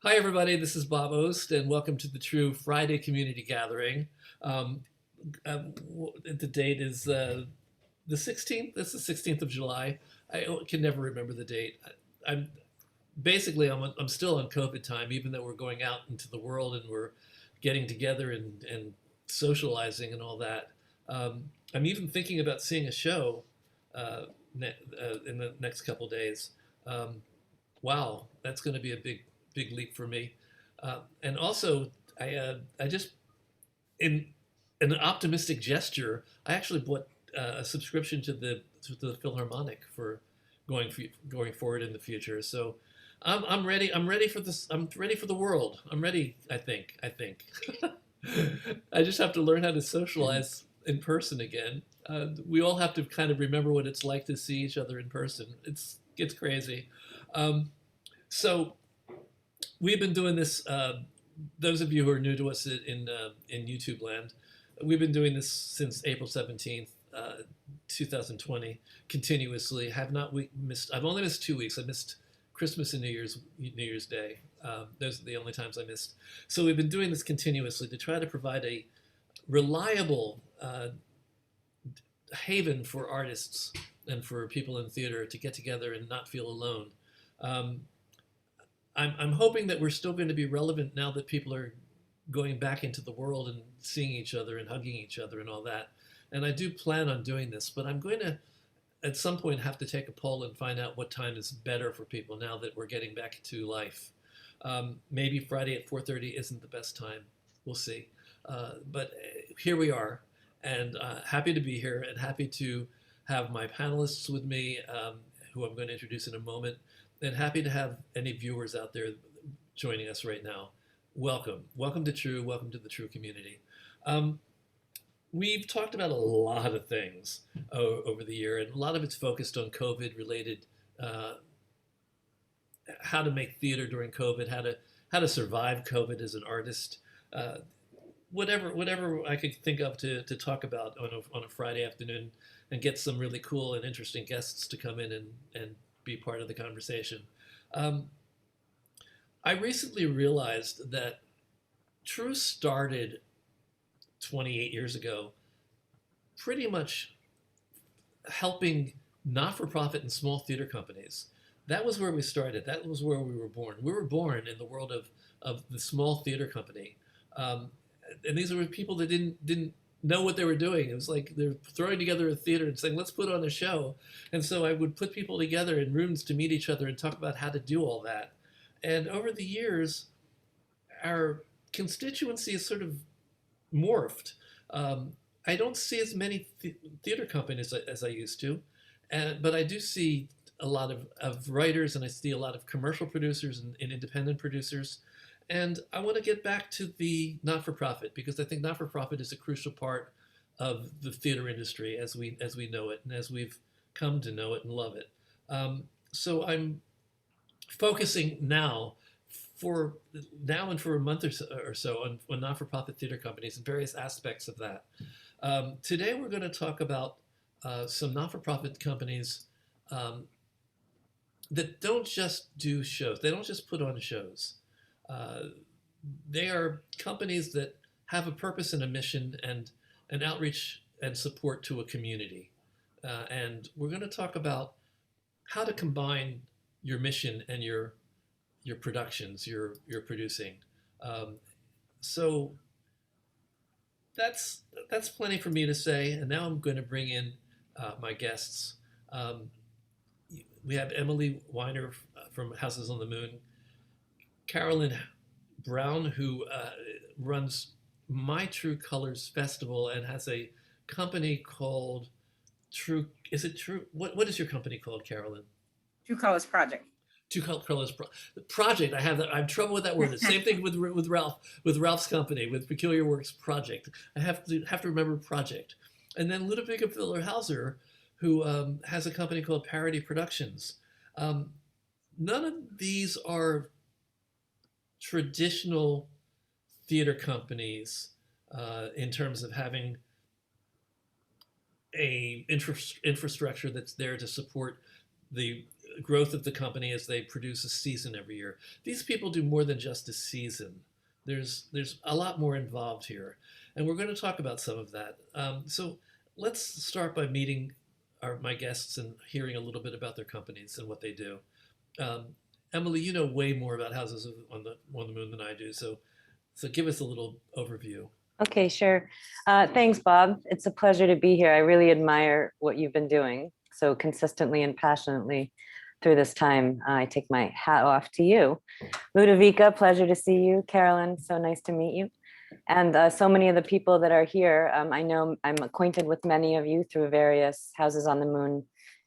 Hi, everybody. This is Bob Ost, and welcome to the True Friday Community Gathering. Um, the date is the 16th. It's the 16th of July. I can never remember the date. I'm I'm still on COVID time, even though we're going out into the world and we're getting together and socializing and all that. I'm even thinking about seeing a show in the next couple days. Um, wow, that's going to be a big leap for me. And also, I just in an optimistic gesture, I actually bought a subscription to the Philharmonic for going forward in the future. So I'm ready. I'm ready for this. I'm ready for the world. I'm ready. I think. I just have to learn how to socialize in person again. We all have to kind of remember what it's like to see each other in person. It's crazy. Um, so we've been doing this. Those of you who are new to us in YouTube land, we've been doing this since April 17th, 2020, continuously. Have not we missed? I've only missed 2 weeks. I missed Christmas and New Year's Day. Those are the only times I missed. So we've been doing this continuously to try to provide a reliable haven for artists and for people in theater to get together and not feel alone. Um, I'm hoping that we're still going to be relevant now that people are going back into the world and seeing each other and hugging each other and all that. And I do plan on doing this, but I'm going to at some point have to take a poll and find out what time is better for people now that we're getting back to life. Maybe Friday at 4:30 isn't the best time. We'll see. But here we are, and happy to be here and happy to have my panelists with me, who I'm going to introduce in a moment, and happy to have any viewers out there joining us right now. Welcome. Welcome to True. Welcome to the True community. Um, we've talked about a lot of things over the year, and a lot of it's focused on COVID related, uh, how to make theater during COVID, how to survive COVID as an artist, uh, whatever I could think of to talk about on a Friday afternoon, and get some really cool and interesting guests to come in and be part of the conversation. Um, I recently realized that True started 28 years ago, pretty much helping not-for-profit and small theater companies. That was where we started. That was where we were born. We were born in the world of the small theater company, um, and these were people that didn't know what they were doing. It was like they're throwing together a theater and saying, "Let's put on a show." And so I would put people together in rooms to meet each other and talk about how to do all that. And over the years, our constituency has sort of morphed. I don't see as many theater companies as I used to, but I do see a lot of writers, and I see a lot of commercial producers and independent producers. And I want to get back to the not-for-profit because I think not-for-profit is a crucial part of the theater industry as we know it and as we've come to know it and love it. So I'm focusing for now and for a month or so on not-for-profit theater companies and various aspects of that. Today we're going to talk about some not-for-profit companies um, that don't just do shows. They don't just put on shows. Uh, they are companies that have a purpose and a mission and an outreach and support to a community. And we're going to talk about how to combine your mission and your productions you're producing. Um, so that's plenty for me to say. And now I'm going to bring in my guests. Um, we have Emily Weiner from Houses on the Moon, Carolyn Brown, who runs My True Colors Festival and has a company called True. Is it True? What is your company called, Carolyn? True Colors Project. Two colors project. I have trouble with that word. The same thing with Ralph's company with Peculiar Works Project. I have to remember project. And then Ludovica Hauser, who has a company called Parity Productions. Um, None of these are traditional theater companies in terms of having a infrastructure that's there to support the growth of the company as they produce a season every year. These people do more than just a season. There's a lot more involved here, and we're going to talk about some of that. So let's start by meeting my guests and hearing a little bit about their companies and what they do. Um, Emily, you know way more about Houses on the Moon than I do, so give us a little overview. Okay, sure. Thanks, Bob. It's a pleasure to be here. I really admire what you've been doing so consistently and passionately through this time. I take my hat off to you. Ludovica, pleasure to see you. Carolyn, so nice to meet you. And so many of the people that are here, I know I'm acquainted with many of you through various Houses on the Moon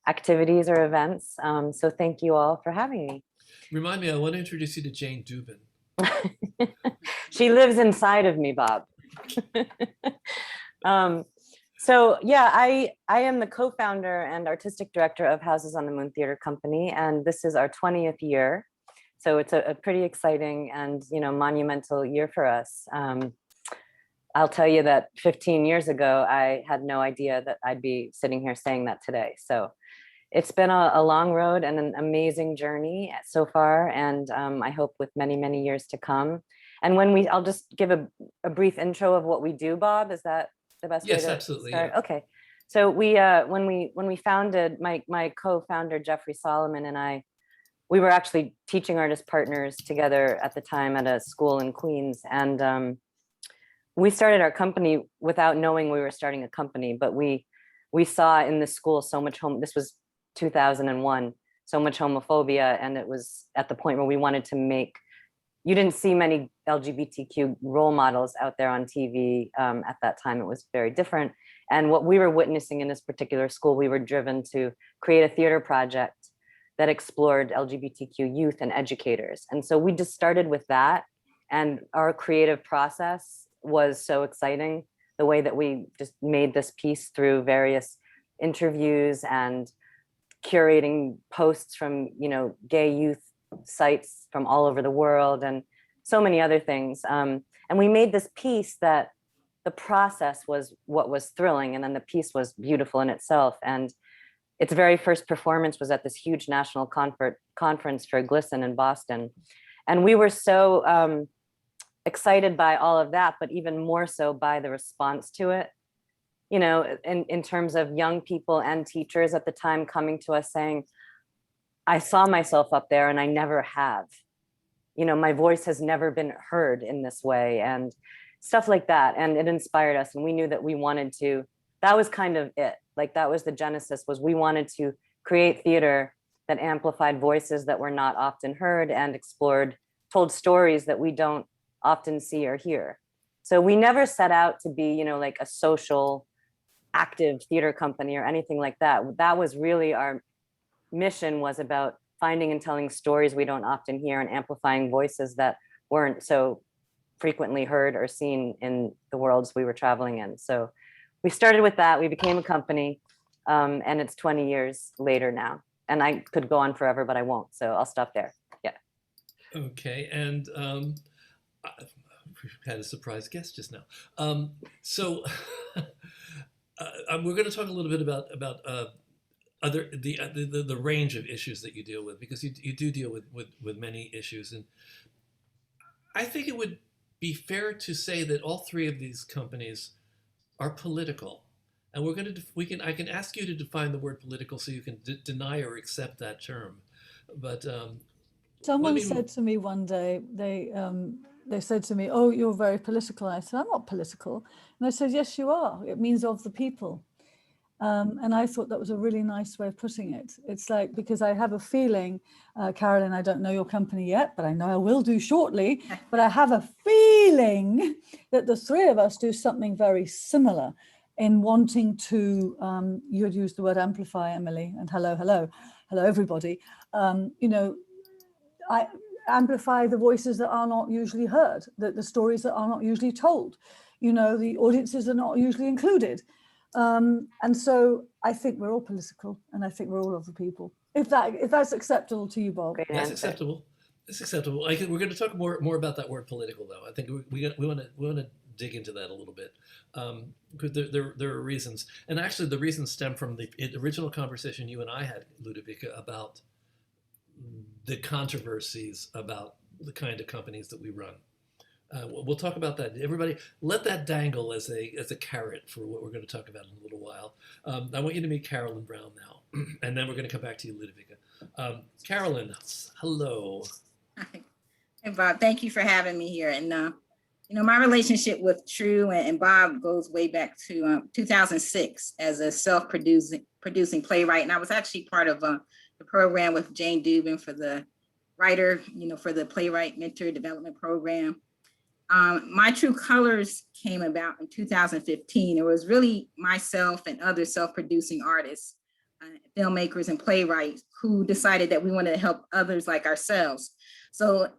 activities or events. So thank you all for having me. Remind me, I want to introduce you to Jane Dubin. She lives inside of me, Bob. So yeah, I am the co-founder and artistic director of Houses on the Moon Theater Company, and this is our 20th year. So it's a pretty exciting and monumental year for us. I'll tell you that 15 years ago, I had no idea that I'd be sitting here saying that today. So it's been a long road and an amazing journey so far, and I hope with many, many years to come. And I'll just give a brief intro of what we do, Bob. Is that the best way to absolutely, start? yeah. Okay. So when we founded, my co-founder, Jeffrey Solomon, and I, we were actually teaching artist partners together at the time at a school in Queens. And we started our company without knowing we were starting a company, but we saw in the school so much this was 2001, so much homophobia. And it was at the point where we wanted to you didn't see many LGBTQ role models out there on TV. At that time, it was very different. And what we were witnessing in this particular school, we were driven to create a theater project that explored LGBTQ youth and educators. And so we just started with that. And our creative process was so exciting, the way that we just made this piece through various interviews and curating posts from, gay youth sites from all over the world and so many other things. And we made this piece that the process was what was thrilling. And then the piece was beautiful in itself. And its very first performance was at this huge national conference for GLSEN in Boston. And we were so excited by all of that, but even more so by the response to it. In terms of young people and teachers at the time coming to us saying, I saw myself up there and I never have. My voice has never been heard in this way and stuff like that. And it inspired us. And we knew that we wanted to, that was kind of it. Like that was the genesis, was we wanted to create theater that amplified voices that were not often heard and told stories that we don't often see or hear. So we never set out to be, like a social active theater company or anything like that. That was really our mission, was about finding and telling stories we don't often hear and amplifying voices that weren't so frequently heard or seen in the worlds we were traveling in. So we started with that. We became a company, and it's 20 years later now. And I could go on forever, but I won't. So I'll stop there. Yeah. Okay. And we've had a surprise guest just now. So we're going to talk a little bit about the range of issues that you deal with, because you do deal with many issues. And I think it would be fair to say that all three of these companies are political. And I can ask you to define the word political so you can deny or accept that term. But someone said to me one day, they said to me, "Oh, you're very political." I said, "I'm not political." And I said, "Yes, you are. It means of the people." And I thought that was a really nice way of putting it. It's like, because I have a feeling, Carolyn, I don't know your company yet, but I know I will do shortly, but I have a feeling that the three of us do something very similar in wanting to, you had used the word amplify, Emily, and hello, everybody. I amplify the voices that are not usually heard, the stories that are not usually told, the audiences are not usually included. And so I think we're all political, and I think we're all of the people. If that's acceptable to you, Bob. That's acceptable. It's acceptable. We're going to talk more about that word political, though. I think we want to dig into that a little bit, because there are reasons, and actually the reasons stem from the original conversation you and I had, Ludovica, about the controversies about the kind of companies that we run. We'll talk about that. Everybody, let that dangle as a carrot for what we're going to talk about in a little while. I want you to meet Carolyn Brown now, and then we're going to come back to you, Ludovica. Carolyn, hello. Hi. And Bob, thank you for having me here. And my relationship with True and Bob goes way back to 2006 as a self-producing playwright. And I was actually part of the program with Jane Dubin for the writer, for the Playwright Mentor Development Program. My True Colors came about in 2015. It was really myself and other self-producing artists, filmmakers and playwrights who decided that we wanted to help others like ourselves. So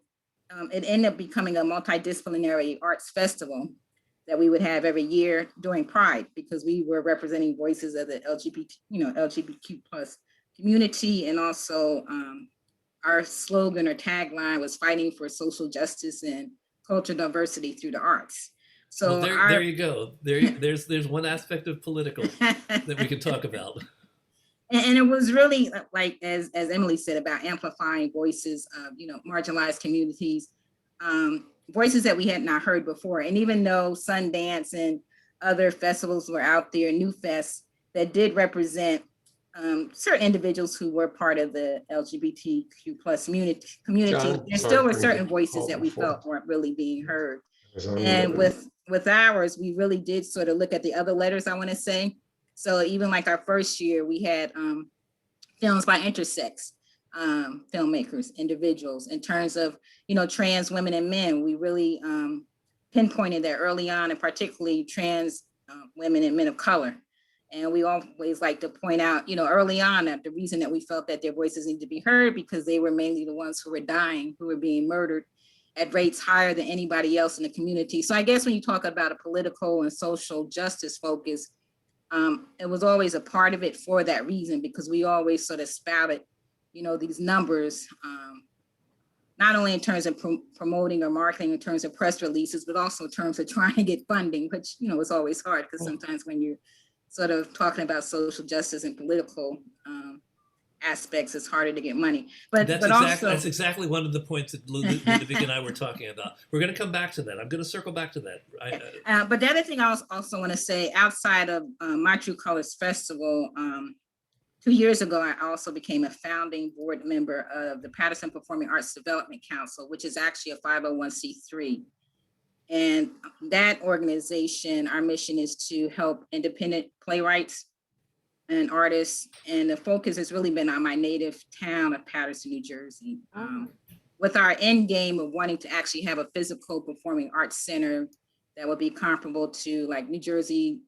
it ended up becoming a multidisciplinary arts festival that we would have every year during Pride, because we were representing voices of the LGBTQ plus community. And also our slogan or tagline was fighting for social justice and cultural diversity through the arts. So well, there you go. There's one aspect of political that we can talk about. And it was really like, as Emily said, about amplifying voices of, marginalized communities, voices that we had not heard before. And even though Sundance and other festivals were out there, New Fest, that did represent certain individuals who were part of the LGBTQ plus community, there still were certain voices that we felt weren't really being heard. And with ours, we really did sort of look at the other letters, I want to say. So even like our first year, we had films by intersex filmmakers, individuals, in terms of, trans women and men. We really pinpointed that early on, and particularly trans women and men of color. And we always like to point out, early on, that the reason that we felt that their voices need to be heard, because they were mainly the ones who were dying, who were being murdered at rates higher than anybody else in the community. So I guess when you talk about a political and social justice focus, it was always a part of it for that reason, because we always sort of spouted, these numbers, not only in terms of promoting or marketing, in terms of press releases, but also in terms of trying to get funding, which, is always hard, because sometimes when you're sort of talking about social justice and political aspects, it's harder to get money. But that's exactly one of the points that Ludovic and I were talking about. We're going to come back to that. I'm going to circle back to that. But the other thing I also want to say, outside of My True Colors Festival, 2 years ago, I also became a founding board member of the Patterson Performing Arts Development Council, which is actually a 501c3. And that organization, our mission is to help independent playwrights and artists, and the focus has really been on my native town of Patterson, New Jersey, with our end game of wanting to actually have a physical performing arts center that would be comparable to like New Jersey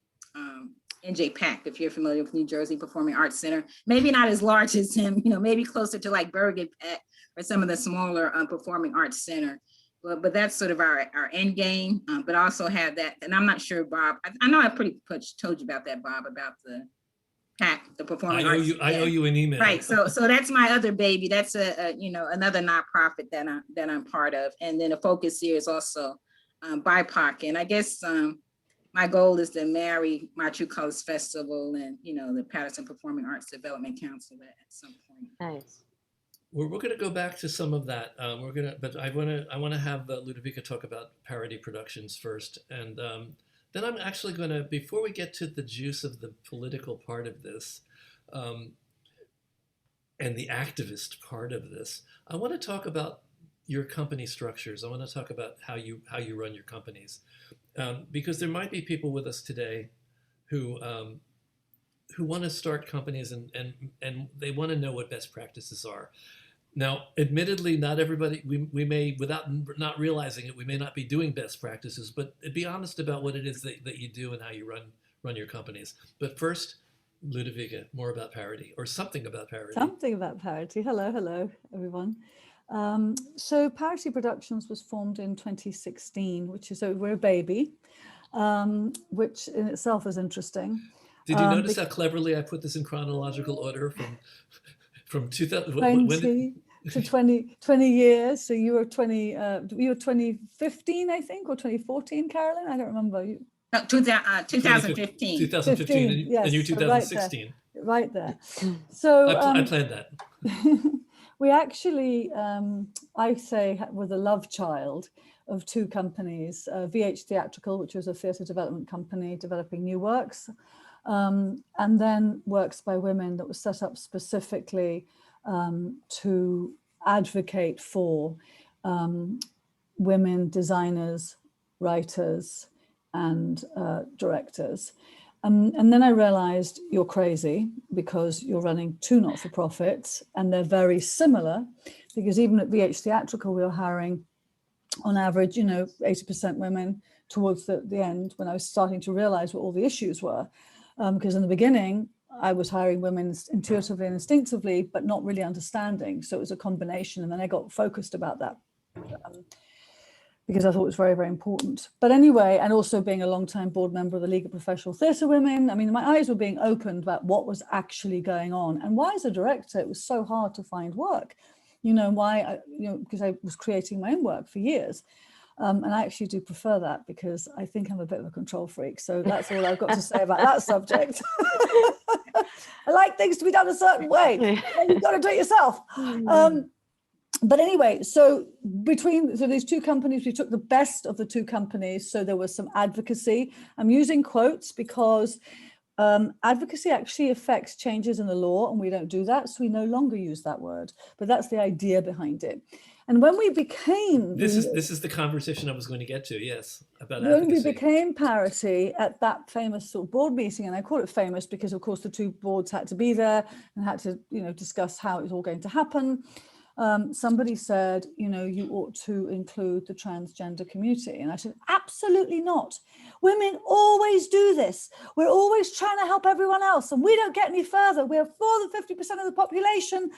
NJPAC, if you're familiar with New Jersey Performing Arts Center. Maybe not as large as him, maybe closer to like Bergen PAC or some of the smaller performing arts center. But that's sort of our end game, but also have that. And I'm not sure, Bob, I know I pretty much told you about that, Bob, about the PAC, the Performing Arts. I owe you an email. Right. So that's my other baby. That's another nonprofit that I'm part of. And then the focus here is also BIPOC. And I guess my goal is to marry My True Colors Festival and the Patterson Performing Arts Development Council at some point. Nice. We're going to go back to some of that. But I want to have Ludovica talk about Parity Productions first, and then I'm actually going to, before we get to the juice of the political part of this, and the activist part of this, I want to talk about your company structures. I want to talk about how you run your companies, because there might be people with us today who want to start companies and they want to know what best practices are. Now, admittedly, not everybody, we may, without not realizing it, we may not be doing best practices, but be honest about what it is that you do and how you run your companies. But first, Ludovica, more about Parity, or something about Parity. Something about Parity. Hello, everyone. So Parity Productions was formed in 2016, which is, so we're a baby, which in itself is interesting. Did you notice how cleverly I put this in chronological order from 2000 to 20 years? So you were 2015, I think, or 2014, Carolyn? I don't remember. 2015. 2015, yes, and you're 2016. Right there. So I planned that. We actually, I say, were the love child of two companies, VH Theatrical, which was a theatre development company developing new works, and then Works by Women that was set up specifically to advocate for women designers, writers, and directors. And then I realized you're crazy because you're running two not-for-profits and they're very similar, because even at VH Theatrical, we were hiring on average, 80% women towards the end, when I was starting to realize what all the issues were. Because in the beginning, I was hiring women intuitively and instinctively, but not really understanding. So it was a combination. And then I got focused about that because I thought it was very, very important. But anyway, and also being a long-time board member of the League of Professional Theatre Women, I mean, my eyes were being opened about what was actually going on. And why, as a director, it was so hard to find work. Because I was creating my own work for years. And I actually do prefer that because I think I'm a bit of a control freak. So that's all I've got to say about that subject. I like things to be done a certain way. And you've got to do it yourself. But anyway, so these two companies, we took the best of the two companies. So there was some advocacy. I'm using quotes because advocacy actually affects changes in the law, and we don't do that. So we no longer use that word, but that's the idea behind it. And when we became this is the conversation I was going to get to, yes, about when advocacy. we became Parity at that famous sort of board meeting, and I call it famous because of course the two boards had to be there and had to discuss how it was all going to happen. Somebody said, you ought to include the transgender community. And I said, absolutely not. Women always do this. We're always trying to help everyone else. And we don't get any further. We're more than 50% of the population,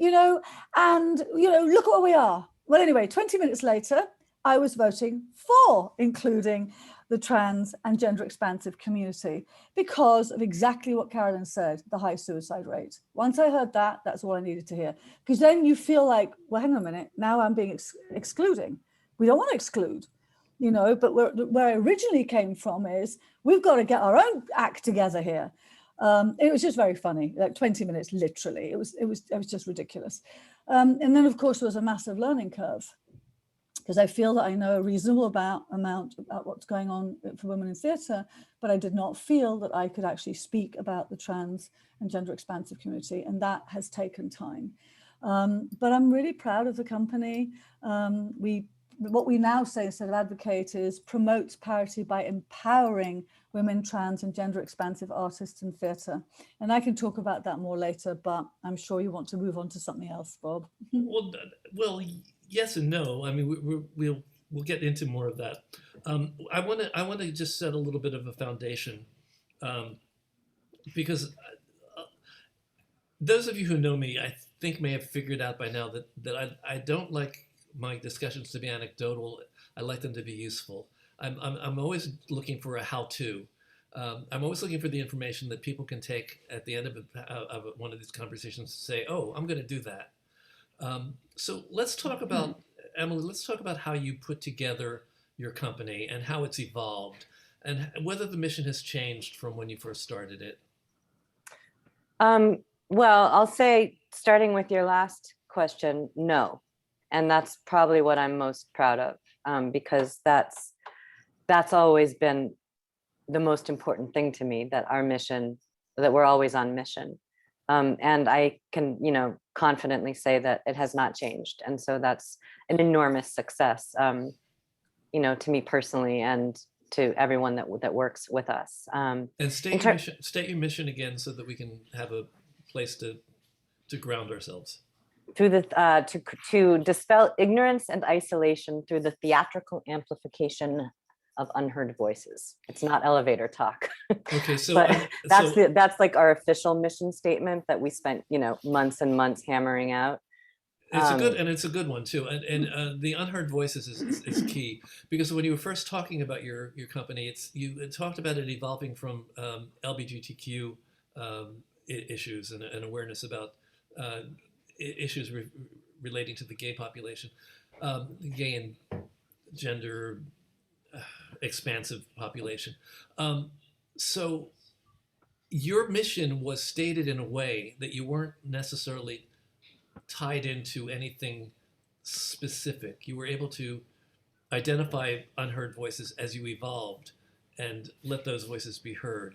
and, look at where we are. Well, anyway, 20 minutes later, I was voting for including the trans and gender expansive community because of exactly what Carolyn said, the high suicide rate. Once I heard that, that's all I needed to hear. Because then you feel like, well, hang on a minute, now I'm being excluding. We don't want to exclude, but where I originally came from is we've got to get our own act together here. It was just very funny, like 20 minutes, literally. It was just ridiculous. And then of course, there was a massive learning curve, because I feel that I know a reasonable amount about what's going on for women in theatre, but I did not feel that I could actually speak about the trans and gender expansive community, and that has taken time. But I'm really proud of the company. What we now say instead of advocate is promote parity by empowering women, trans and gender expansive artists in theatre. And I can talk about that more later, but I'm sure you want to move on to something else, Bob. Well, yes and no. I mean, we'll get into more of that. I want to just set a little bit of a foundation, because those of you who know me, I think may have figured out by now that I don't like my discussions to be anecdotal. I like them to be useful. I'm always looking for a how-to. I'm always looking for the information that people can take at the end of one of these conversations to say, oh, I'm going to do that. So let's talk about, Emily, let's talk about how you put together your company and how it's evolved and whether the mission has changed from when you first started it. Well, I'll say, starting with your last question, no. And that's probably what I'm most proud of, because that's always been the most important thing to me, that our mission, that we're always on mission. And I can, confidently say that it has not changed. And so that's an enormous success, to me personally and to everyone that works with us. And state your mission again so that we can have a place to ground ourselves. Through the to dispel ignorance and isolation through the theatrical amplification of unheard voices. It's not elevator talk. Okay, so but that's like our official mission statement that we spent months and months hammering out. It's a good one too. And the unheard voices is key, because when you were first talking about your company, you talked about it evolving from LGBTQ issues and awareness about issues relating to the gay population, gay and gender expansive population. So your mission was stated in a way that you weren't necessarily tied into anything specific. You were able to identify unheard voices as you evolved and let those voices be heard.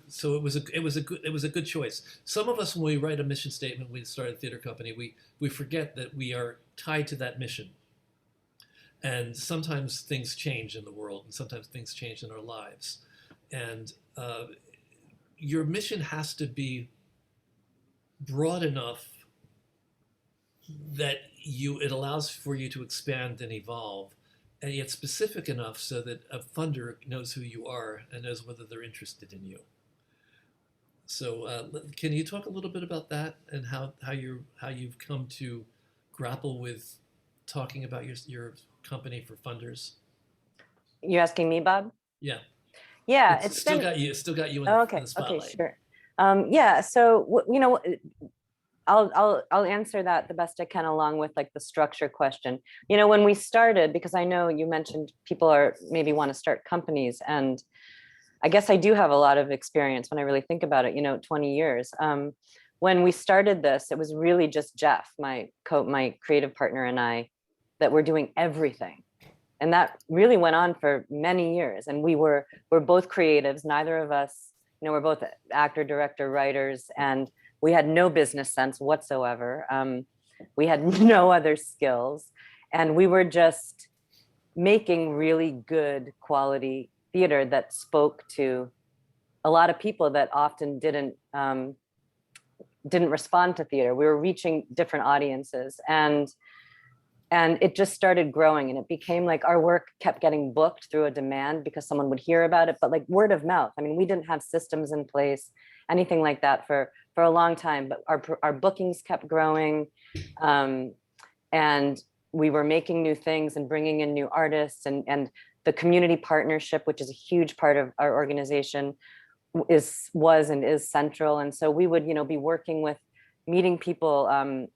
So it was a good choice. Some of us, when we write a mission statement, we start a theater company, we forget that we are tied to that mission. And sometimes things change in the world, and sometimes things change in our lives. And your mission has to be broad enough that it allows for you to expand and evolve, and yet specific enough so that a funder knows who you are and knows whether they're interested in you. So can you talk a little bit about that and how you've come to grapple with talking about your company for funders? You asking me, Bob? Yeah. Yeah, It's still got you. It still got you in, okay. in the spotlight. Okay, sure. Yeah. So you know, I'll answer that the best I can, along with like the structure question. You know, when we started, because I know you mentioned people are maybe want to start companies, and I guess I do have a lot of experience when I really think about it. You know, 20 years. When we started this, it was really just Jeff, my creative partner, and I, that were doing everything. And that really went on for many years. And we're both creatives. Neither of us, you know, we're both actor, director, writers, and we had no business sense whatsoever. We had no other skills, and we were just making really good quality theater that spoke to a lot of people that often didn't respond to theater. We were reaching different audiences, and it just started growing, and it became like our work kept getting booked through a demand because someone would hear about it, but like word of mouth. I mean, we didn't have systems in place, anything like that for a long time, but our bookings kept growing, and we were making new things and bringing in new artists, and the community partnership, which is a huge part of our organization, was and is central. And so we would, you know, be working with, meeting people,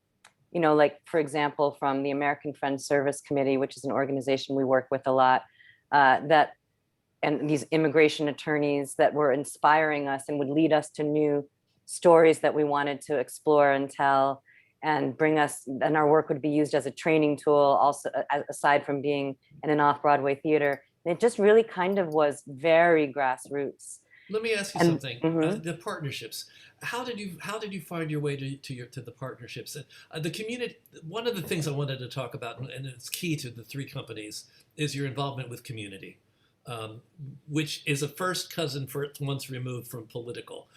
you know, like, for example, from the American Friends Service Committee, which is an organization we work with a lot, and these immigration attorneys that were inspiring us and would lead us to new stories that we wanted to explore and tell and bring us, and our work would be used as a training tool also, aside from being in an off-Broadway theater. And it just really kind of was very grassroots. Let me ask you something. The partnerships. How did you find your way to the partnerships? The community. One of the things I wanted to talk about, and it's key to the three companies, is your involvement with community, which is a first cousin once removed from political.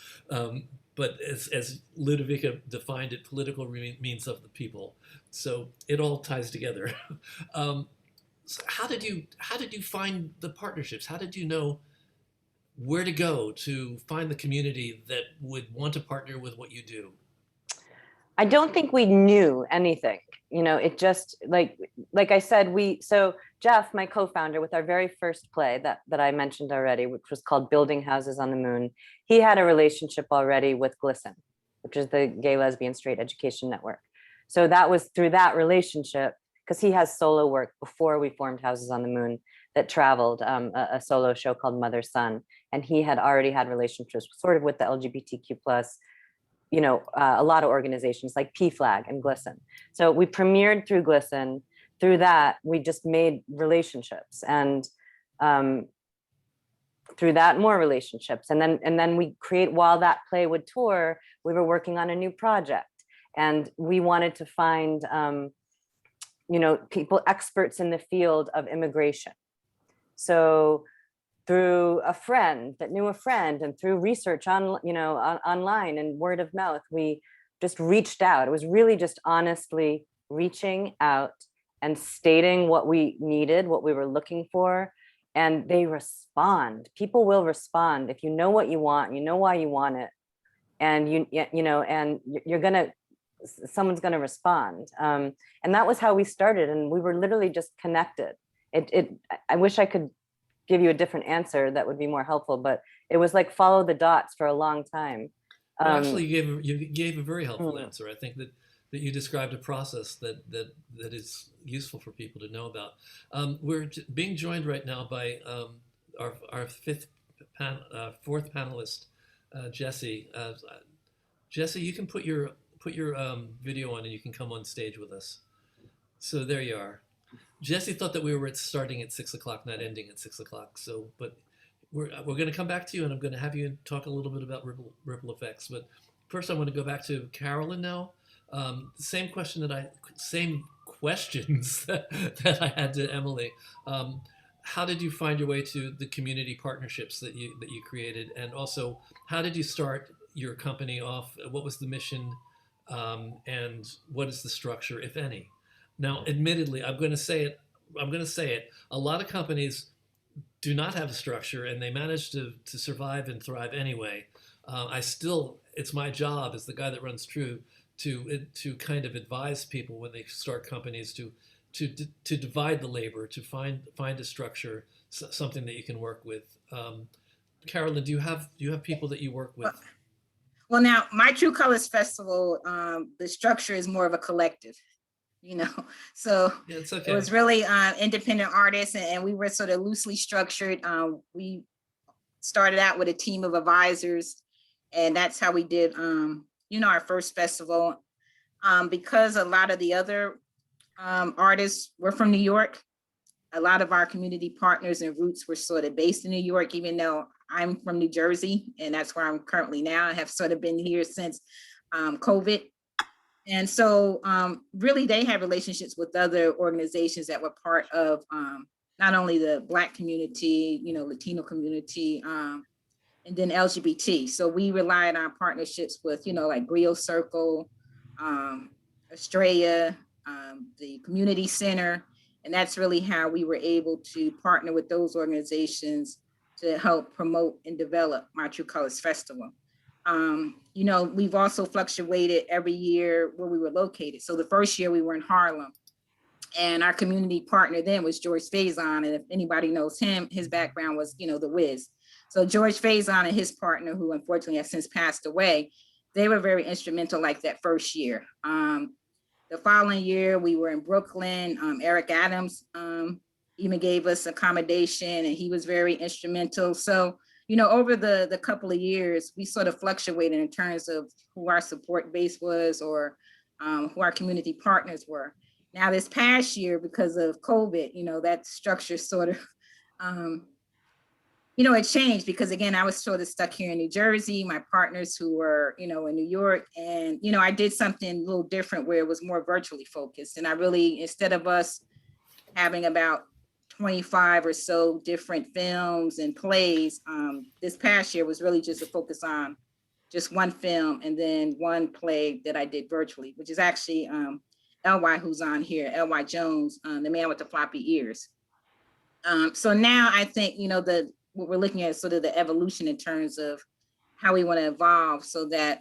But as Ludovica defined it, political means of the people. So it all ties together. So how did you find the partnerships? How did you know where to go to find the community that would want to partner with what you do? I don't think we knew anything. You know, it just like I said, so Jeff, my co-founder, with our very first play that I mentioned already, which was called Building Houses on the Moon, he had a relationship already with GLSEN, which is the Gay, Lesbian, Straight Education Network. So that was through that relationship, because he has solo work before we formed Houses on the Moon that traveled, a solo show called Mother Son, and he had already had relationships sort of with the LGBTQ plus, you know, a lot of organizations like PFLAG and GLSEN. So we premiered through GLSEN. Through that, we just made relationships, and through that, more relationships. And then we while that play would tour, we were working on a new project, and we wanted to find, you know, people, experts in the field of immigration. So through a friend that knew a friend, and through research on, you know, online and word of mouth, we just reached out. It was really just honestly reaching out and stating what we needed, what we were looking for, and they respond. People will respond if you know what you want, you know why you want it, and you know, and someone's gonna respond. And that was how we started, and we were literally just connected. I wish I could give you a different answer that would be more helpful, but it was like follow the dots for a long time. Well, actually, you gave a very helpful answer. I think that you described a process that is useful for people to know about. We're being joined right now by our fourth panelist, Jesse. Jesse, you can put your put your video on and you can come on stage with us. So there you are. Jesse thought that we were starting at 6 o'clock, not ending at 6 o'clock. So, but we're going to come back to you, and I'm going to have you talk a little bit about ripple effects. But first, I want to go back to Carolyn now. Same questions that I had to Emily. How did you find your way to the community partnerships that you created, and also how did you start your company off? What was the mission, and what is the structure, if any? Now, admittedly, I'm going to say it. A lot of companies do not have a structure, and they manage to survive and thrive anyway. It's my job as the guy that runs True to kind of advise people when they start companies to divide the labor, to find a structure, something that you can work with. Carolyn, do you have people that you work with? Well, now my True Colors Festival, the structure is more of a collective. So yeah, it's okay. It was really independent artists, and we were sort of loosely structured. We started out with a team of advisors, and that's how we did, our first festival. Because a lot of the other artists were from New York, a lot of our community partners and roots were sort of based in New York, even though I'm from New Jersey, and that's where I'm currently now. I have sort of been here since COVID. And so really they have relationships with other organizations that were part of not only the Black community, Latino community, and then LGBT. So we relied on partnerships with, like Griot Circle, Estrella, the Community Center. And that's really how we were able to partner with those organizations to help promote and develop My True Colors Festival. We've also fluctuated every year where we were located. So the first year we were in Harlem, and our community partner then was George Faison. And if anybody knows him, his background was, the Wiz. So George Faison and his partner, who unfortunately has since passed away, they were very instrumental like that first year. The following year we were in Brooklyn. Eric Adams even gave us accommodation, and he was very instrumental. So over the couple of years, we sort of fluctuated in terms of who our support base was, or who our community partners were. Now this past year, because of COVID, that structure sort of, it changed, because again, I was sort of stuck here in New Jersey, my partners who were, in New York, and, I did something a little different where it was more virtually focused. And I really, instead of us having about 25 or so different films and plays, this past year was really just a focus on just one film and then one play that I did virtually, which is actually L.Y. who's on here, L.Y. Jones, the man with the floppy ears. So now I think, what we're looking at is sort of the evolution in terms of how we want to evolve, so that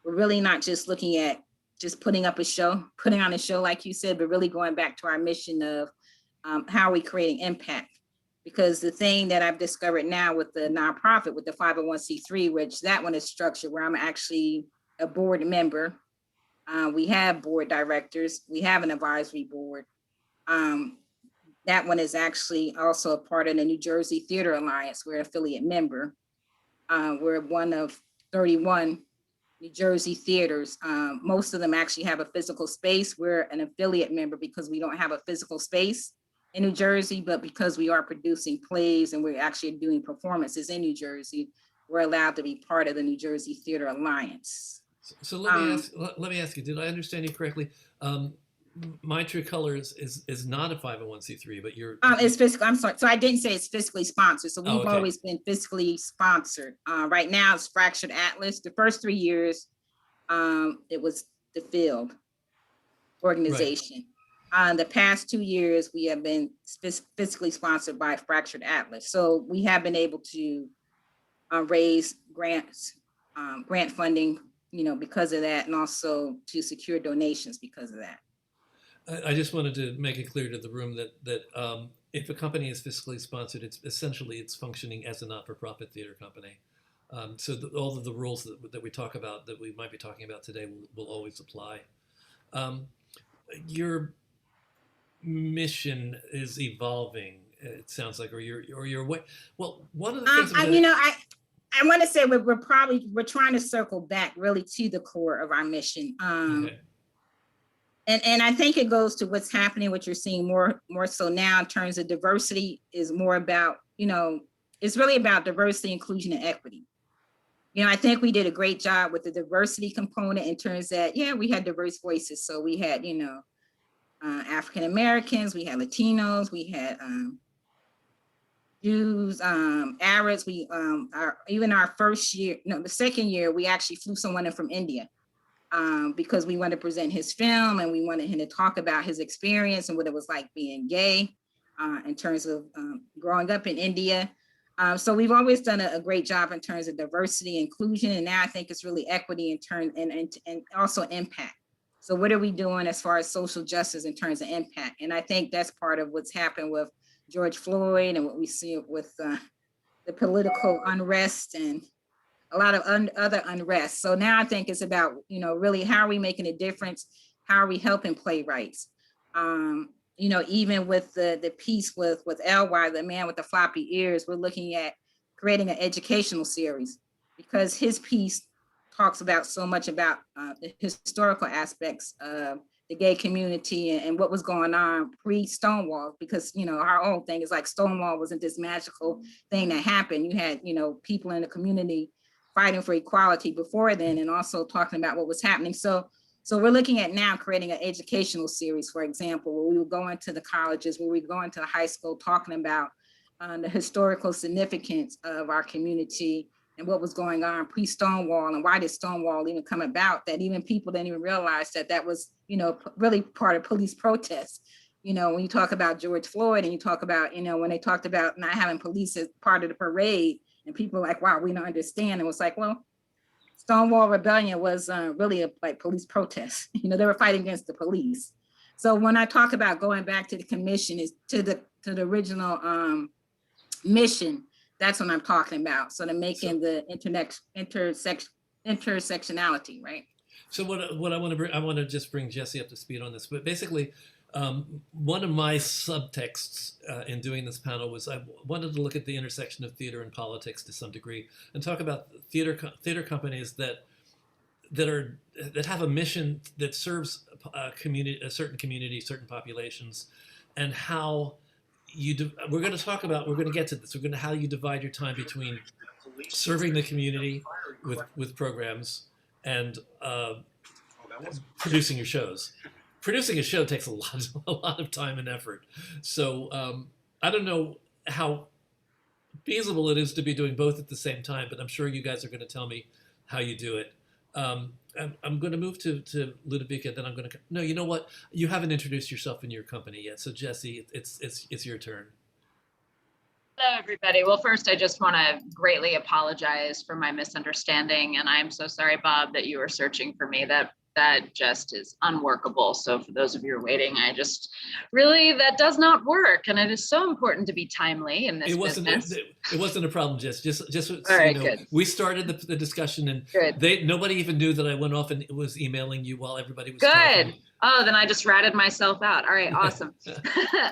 we're really not just looking at just putting on a show, like you said, but really going back to our mission of how are we creating impact? Because the thing that I've discovered now with the nonprofit, with the 501c3, which that one is structured where I'm actually a board member. We have board directors. We have an advisory board. That one is actually also a part of the New Jersey Theater Alliance. We're an affiliate member. We're one of 31 New Jersey theaters. Most of them actually have a physical space. We're an affiliate member because we don't have a physical space in New Jersey, but because we are producing plays and we're actually doing performances in New Jersey, we're allowed to be part of the New Jersey Theater Alliance. So let me ask you, did I understand you correctly? My True Colors is not a 501c3, but you're it's fiscal. I'm sorry. So I didn't say it's fiscally sponsored. So we've always been fiscally sponsored. Right now it's Fractured Atlas. The first 3 years, it was the Field organization. Right. The past 2 years, we have been fiscally sponsored by Fractured Atlas. So we have been able to raise grants, grant funding, because of that, and also to secure donations because of that. I just wanted to make it clear to the room that if a company is fiscally sponsored, it's functioning as a not-for-profit theater company. So all of the rules that we talk about, that we might be talking about today, will always apply. Your mission is evolving, it sounds like, or your way. Well, one of the things I want to say we're trying to circle back really to the core of our mission. Okay. And I think it goes to what's happening, what you're seeing more so now in terms of diversity is more about, it's really about diversity, inclusion, and equity. I think we did a great job with the diversity component in terms that, we had diverse voices. So we had, African Americans, we had Latinos, we had Jews, Arabs. We even our first year, the second year, we actually flew someone in from India because we wanted to present his film and we wanted him to talk about his experience and what it was like being gay in terms of growing up in India. So we've always done a great job in terms of diversity, inclusion, and now I think it's really equity in turn and also impact. So what are we doing as far as social justice in terms of impact? And I think that's part of what's happened with George Floyd and what we see with the political unrest and a lot of other unrest. So now I think it's about, really how are we making a difference? How are we helping playwrights? Even with the piece with LY, the man with the floppy ears, we're looking at creating an educational series because his piece talks about so much about the historical aspects of the gay community and what was going on pre-Stonewall, because, our own thing is like Stonewall wasn't this magical thing that happened. You had, people in the community fighting for equality before then and also talking about what was happening. So we're looking at now creating an educational series, for example, where we would go into the colleges, where we go into the high school talking about the historical significance of our community and what was going on pre-Stonewall and why did Stonewall even come about, that even people didn't even realize that was, really part of police protests. When you talk about George Floyd and you talk about, when they talked about not having police as part of the parade and people are like, wow, we don't understand. It was like, well, Stonewall Rebellion was really like police protests. They were fighting against the police. So when I talk about going back to the commission is to the original mission, that's what I'm talking about. So they're making the intersectionality, right? So what I want to bring, I want to just bring Jesse up to speed on this, but basically one of my subtexts in doing this panel was I wanted to look at the intersection of theater and politics to some degree and talk about theater companies that have a mission that serves a certain community, certain populations, and how we're going to get to this. We're going to how you divide your time between serving the community with programs and producing your shows. Producing a show takes a lot of time and effort. So I don't know how feasible it is to be doing both at the same time, but I'm sure you guys are going to tell me how you do it. I'm going to move to Ludovica, then I'm going to, no, you know what? You haven't introduced yourself in your company yet. So Jesse, it's your turn. Hello, everybody. Well, first, I just want to greatly apologize for my misunderstanding. And I'm so sorry, Bob, that you were searching for me. That just is unworkable. So for those of you who are waiting, that does not work. And it is so important to be timely in this business. It wasn't a problem, just all right, good. We started the discussion and nobody even knew that I went off and was emailing you while everybody was talking. Oh, then I just ratted myself out. All right, awesome.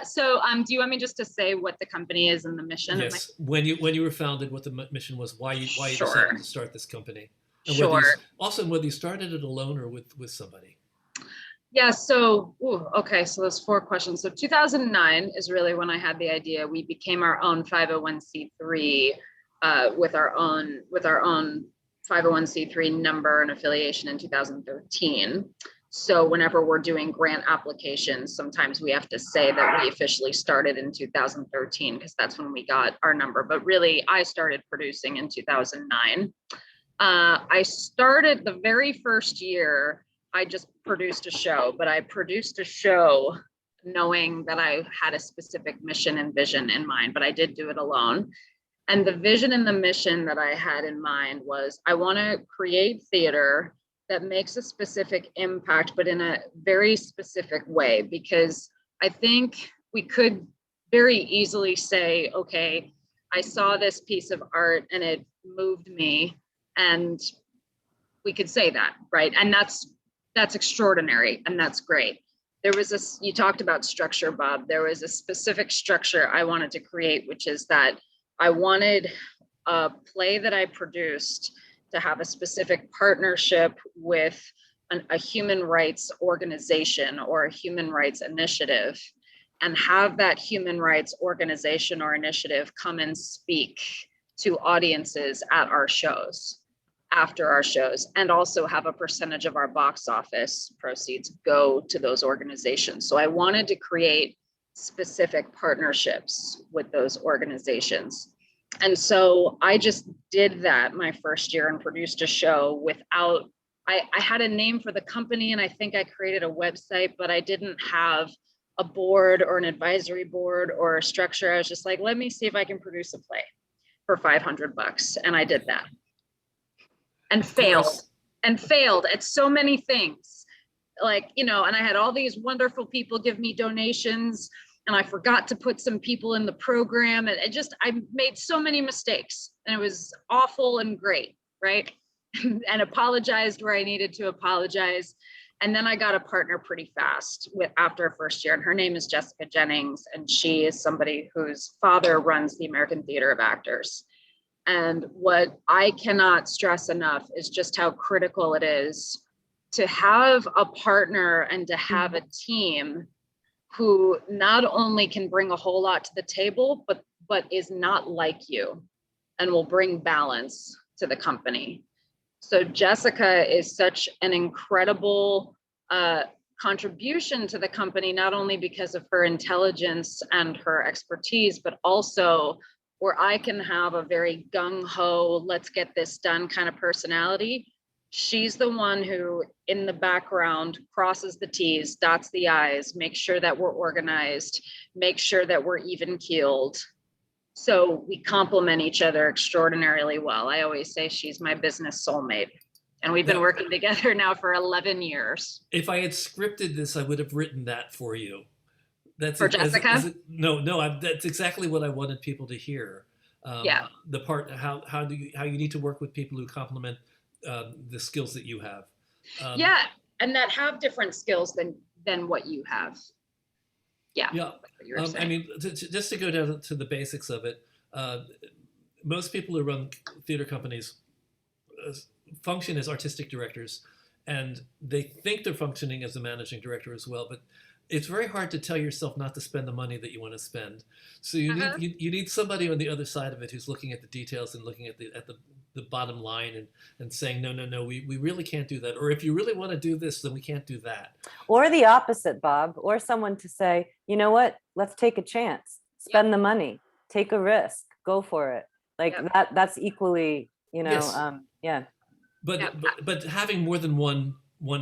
So do you want me just to say what the company is and the mission? Yes, when you were founded, what the mission was, why you decided to start this company. And whether you started it alone or with somebody. Yeah, so, okay, so there's 4 questions. So 2009 is really when I had the idea. We became our own 501c3 with our own 501c3 number and affiliation in 2013. So whenever we're doing grant applications, sometimes we have to say that we officially started in 2013 because that's when we got our number. But really, I started producing in 2009. I started the very first year, I just produced a show, but I produced a show knowing that I had a specific mission and vision in mind, but I did do it alone. And the vision and the mission that I had in mind was I want to create theater that makes a specific impact, but in a very specific way, because I think we could very easily say, okay, I saw this piece of art and it moved me. And we could say that, right? And that's extraordinary and that's great. There was you talked about structure, Bob. There was a specific structure I wanted to create, which is that I wanted a play that I produced to have a specific partnership with a human rights organization or a human rights initiative, and have that human rights organization or initiative come and speak to audiences at our shows, after our shows, and also have a percentage of our box office proceeds go to those organizations. So I wanted to create specific partnerships with those organizations. And so I just did that my first year and produced a show without, I had a name for the company, and I think I created a website, but I didn't have a board or an advisory board or a structure. I was just like, let me see if I can produce a play for $500. And I did that and failed at so many things. Like, you know, and I had all these wonderful people give me donations, and I forgot to put some people in the program. And I made so many mistakes, and it was awful and great, right? And apologized where I needed to apologize. And then I got a partner pretty fast after our first year, and her name is Jessica Jennings, and she is somebody whose father runs the American Theater of Actors. And what I cannot stress enough is just how critical it is to have a partner and to have a team who not only can bring a whole lot to the table, but is not like you and will bring balance to the company. So Jessica is such an incredible contribution to the company, not only because of her intelligence and her expertise, but also where I can have a very gung-ho, let's get this done kind of personality. She's the one who, in the background, crosses the T's, dots the I's, makes sure that we're organized, makes sure that we're even-keeled. So we complement each other extraordinarily well. I always say she's my business soulmate. And we've been working together now for 11 years. If I had scripted this, I would have written that for you. That's for Jessica? That's exactly what I wanted people to hear. Yeah. The part, how you need to work with people who complement the skills that you have. Yeah, and that have different skills than what you have. Yeah. Yeah. I mean, just to go down to the basics of it, most people who run theater companies function as artistic directors, and they think they're functioning as a managing director as well, but it's very hard to tell yourself not to spend the money that you want to spend. So you need somebody on the other side of it who's looking at the details and looking at the bottom line and saying, no, we really can't do that. Or if you really want to do this, then we can't do that. Or the opposite, Bob, or someone to say, you know what, let's take a chance, spend the money, take a risk, go for it. Like that's equally, you know, Yes. Yeah. But having more than one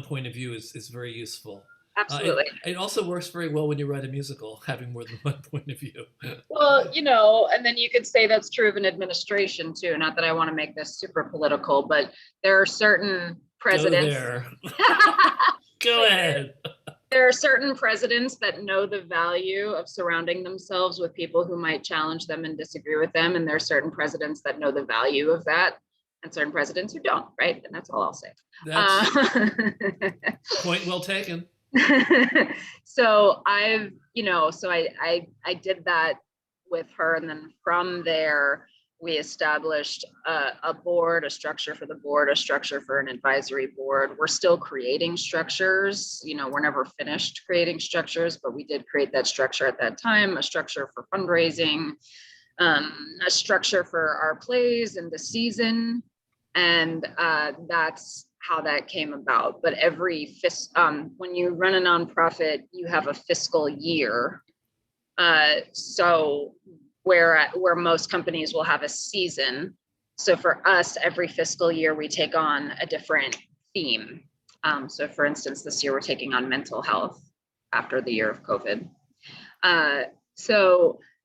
point of view is very useful. Absolutely. It also works very well when you write a musical, having more than one point of view. Well, you know, and then you could say that's true of an administration too. Not that I want to make this super political, but there are certain presidents. Go there. Go ahead. There are certain presidents that know the value of surrounding themselves with people who might challenge them and disagree with them. And there are certain presidents that know the value of that, and certain presidents who don't, right? And that's all I'll say. That's point well taken. So I did that with her. And then from there, we established a board, a structure for the board, a structure for an advisory board. We're still creating structures. You know, we're never finished creating structures, but we did create that structure at that time, a structure for fundraising, a structure for our plays in the season. And that's how that came about. But when you run a nonprofit, you have a fiscal year. So where most companies will have a season. So for us, every fiscal year, we take on a different theme. So for instance, this year we're taking on mental health after the year of COVID.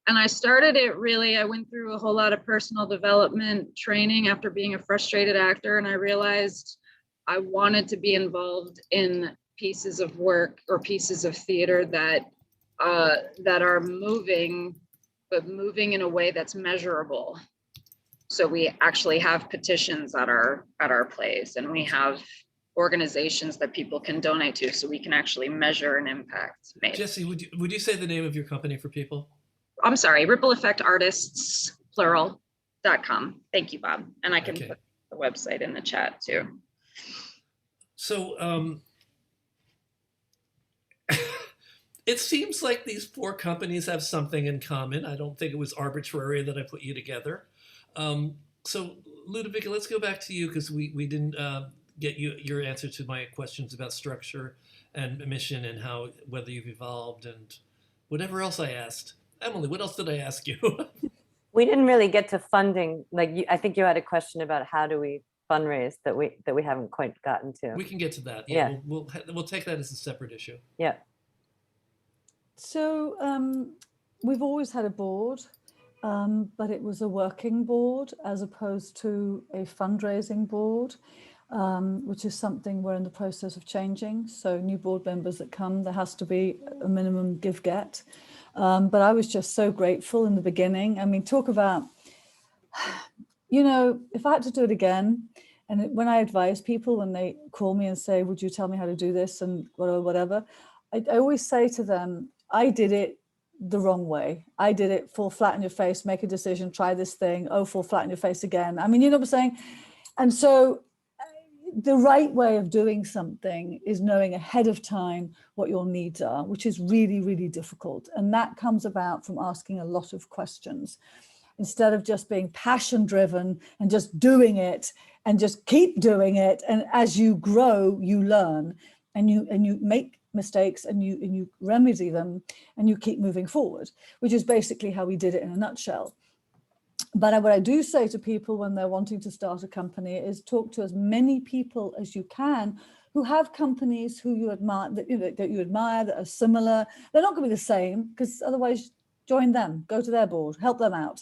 And I started it really, I went through a whole lot of personal development training after being a frustrated actor. And I realized I wanted to be involved in pieces of work or pieces of theater that are moving, but moving in a way that's measurable. So we actually have petitions at our plays, and we have organizations that people can donate to, so we can actually measure an impact made. Jesse, would you say the name of your company for people? I'm sorry, Ripple Effect Artists, plural. .com. Thank you, Bob. And I can Okay. put the website in the chat too. So it seems like these 4 companies have something in common. I don't think it was arbitrary that I put you together. So Ludovica, let's go back to you because we didn't get your answer to my questions about structure and mission and how whether you've evolved and whatever else I asked. Emily, what else did I ask you? We didn't really get to funding. I think you had a question about how do we fundraise that we haven't quite gotten to. We can get to that. Yeah. We'll take that as a separate issue. Yeah. So we've always had a board, but it was a working board as opposed to a fundraising board, which is something we're in the process of changing. So new board members that come, there has to be a minimum give-get. But I was just so grateful in the beginning. I mean, talk about, you know, if I had to do it again, and when I advise people, when they call me and say, would you tell me how to do this and whatever, I always say to them, I did it the wrong way. I did it, fall flat on your face, make a decision, try this thing, oh, fall flat on your face again. I mean, you know what I'm saying? And so the right way of doing something is knowing ahead of time what your needs are, which is really, really difficult. And that comes about from asking a lot of questions instead of just being passion driven and just doing it and just keep doing it. And as you grow, you learn and you make mistakes and you remedy them and you keep moving forward, which is basically how we did it in a nutshell. But what I do say to people when they're wanting to start a company is talk to as many people as you can who have companies who you admire, that you admire, that are similar. They're not going to be the same, because otherwise join them, go to their board, help them out.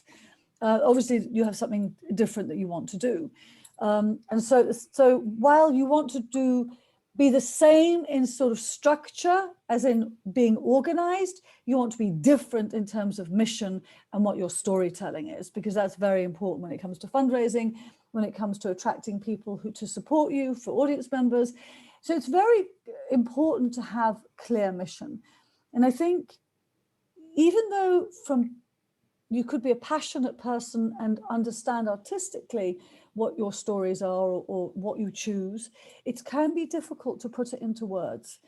Obviously you have something different that you want to do. And so while you want to be the same in sort of structure, as in being organized, you want to be different in terms of mission and what your storytelling is, because that's very important when it comes to fundraising, when it comes to attracting people to support you, for audience members. So it's very important to have clear mission. And I think even though you could be a passionate person and understand artistically what your stories are or what you choose, it can be difficult to put it into words.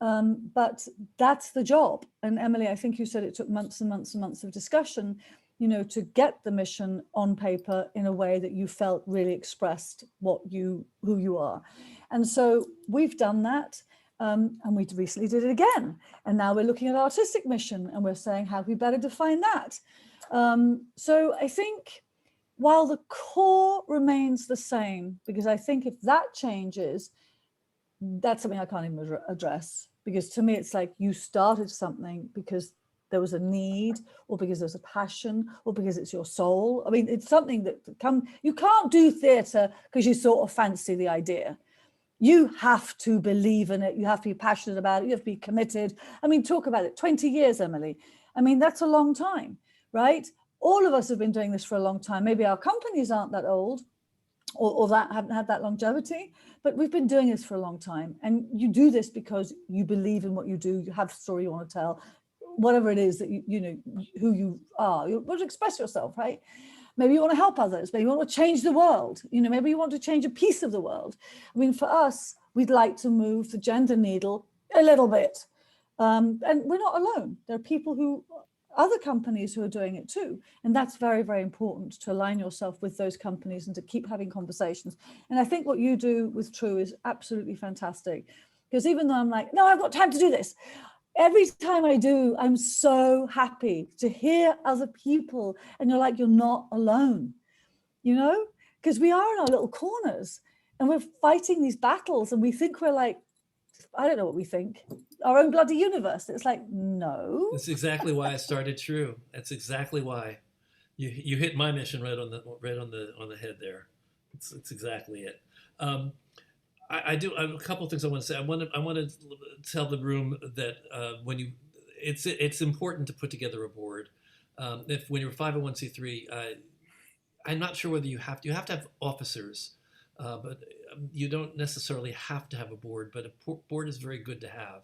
But that's the job. And Emily, I think you said it took months and months and months of discussion, to get the mission on paper in a way that you felt really expressed who you are. And so we've done that. And we recently did it again. And now we're looking at artistic mission and we're saying, how do we better define that? So I think while the core remains the same, because I think if that changes, that's something I can't even address, because to me, it's like you started something because there was a need, or because there's a passion, or because it's your soul. I mean, it's something that you can't do theatre because you sort of fancy the idea. You have to believe in it. You have to be passionate about it. You have to be committed. I mean, talk about it, 20 years, Emily. I mean, that's a long time, right? All of us have been doing this for a long time. Maybe our companies aren't that old or that haven't had that longevity, but we've been doing this for a long time. And you do this because you believe in what you do. You have a story you want to tell, whatever it is that you know who you are. You want to express yourself, right? Maybe you want to help others. Maybe you want to change the world. Maybe you want to change a piece of the world. I mean, for us, we'd like to move the gender needle a little bit. And we're not alone. There are other companies who are doing it too. And that's very, very important, to align yourself with those companies and to keep having conversations. And I think what you do with True is absolutely fantastic, because even though I'm like, no, I've got time to do this, every time I do, I'm so happy to hear other people, and you're like, you're not alone, because we are in our little corners and we're fighting these battles, and we think we're like, I don't know what we think, our own bloody universe. It's like, no. That's exactly why I started True. That's exactly why you hit my mission right on the head there. It's exactly it. I have a couple of things I want to say. I want to tell the room that it's important to put together a board. When you're 501c3, I'm not sure whether you have to have officers, but you don't necessarily have to have a board. But a board is very good to have.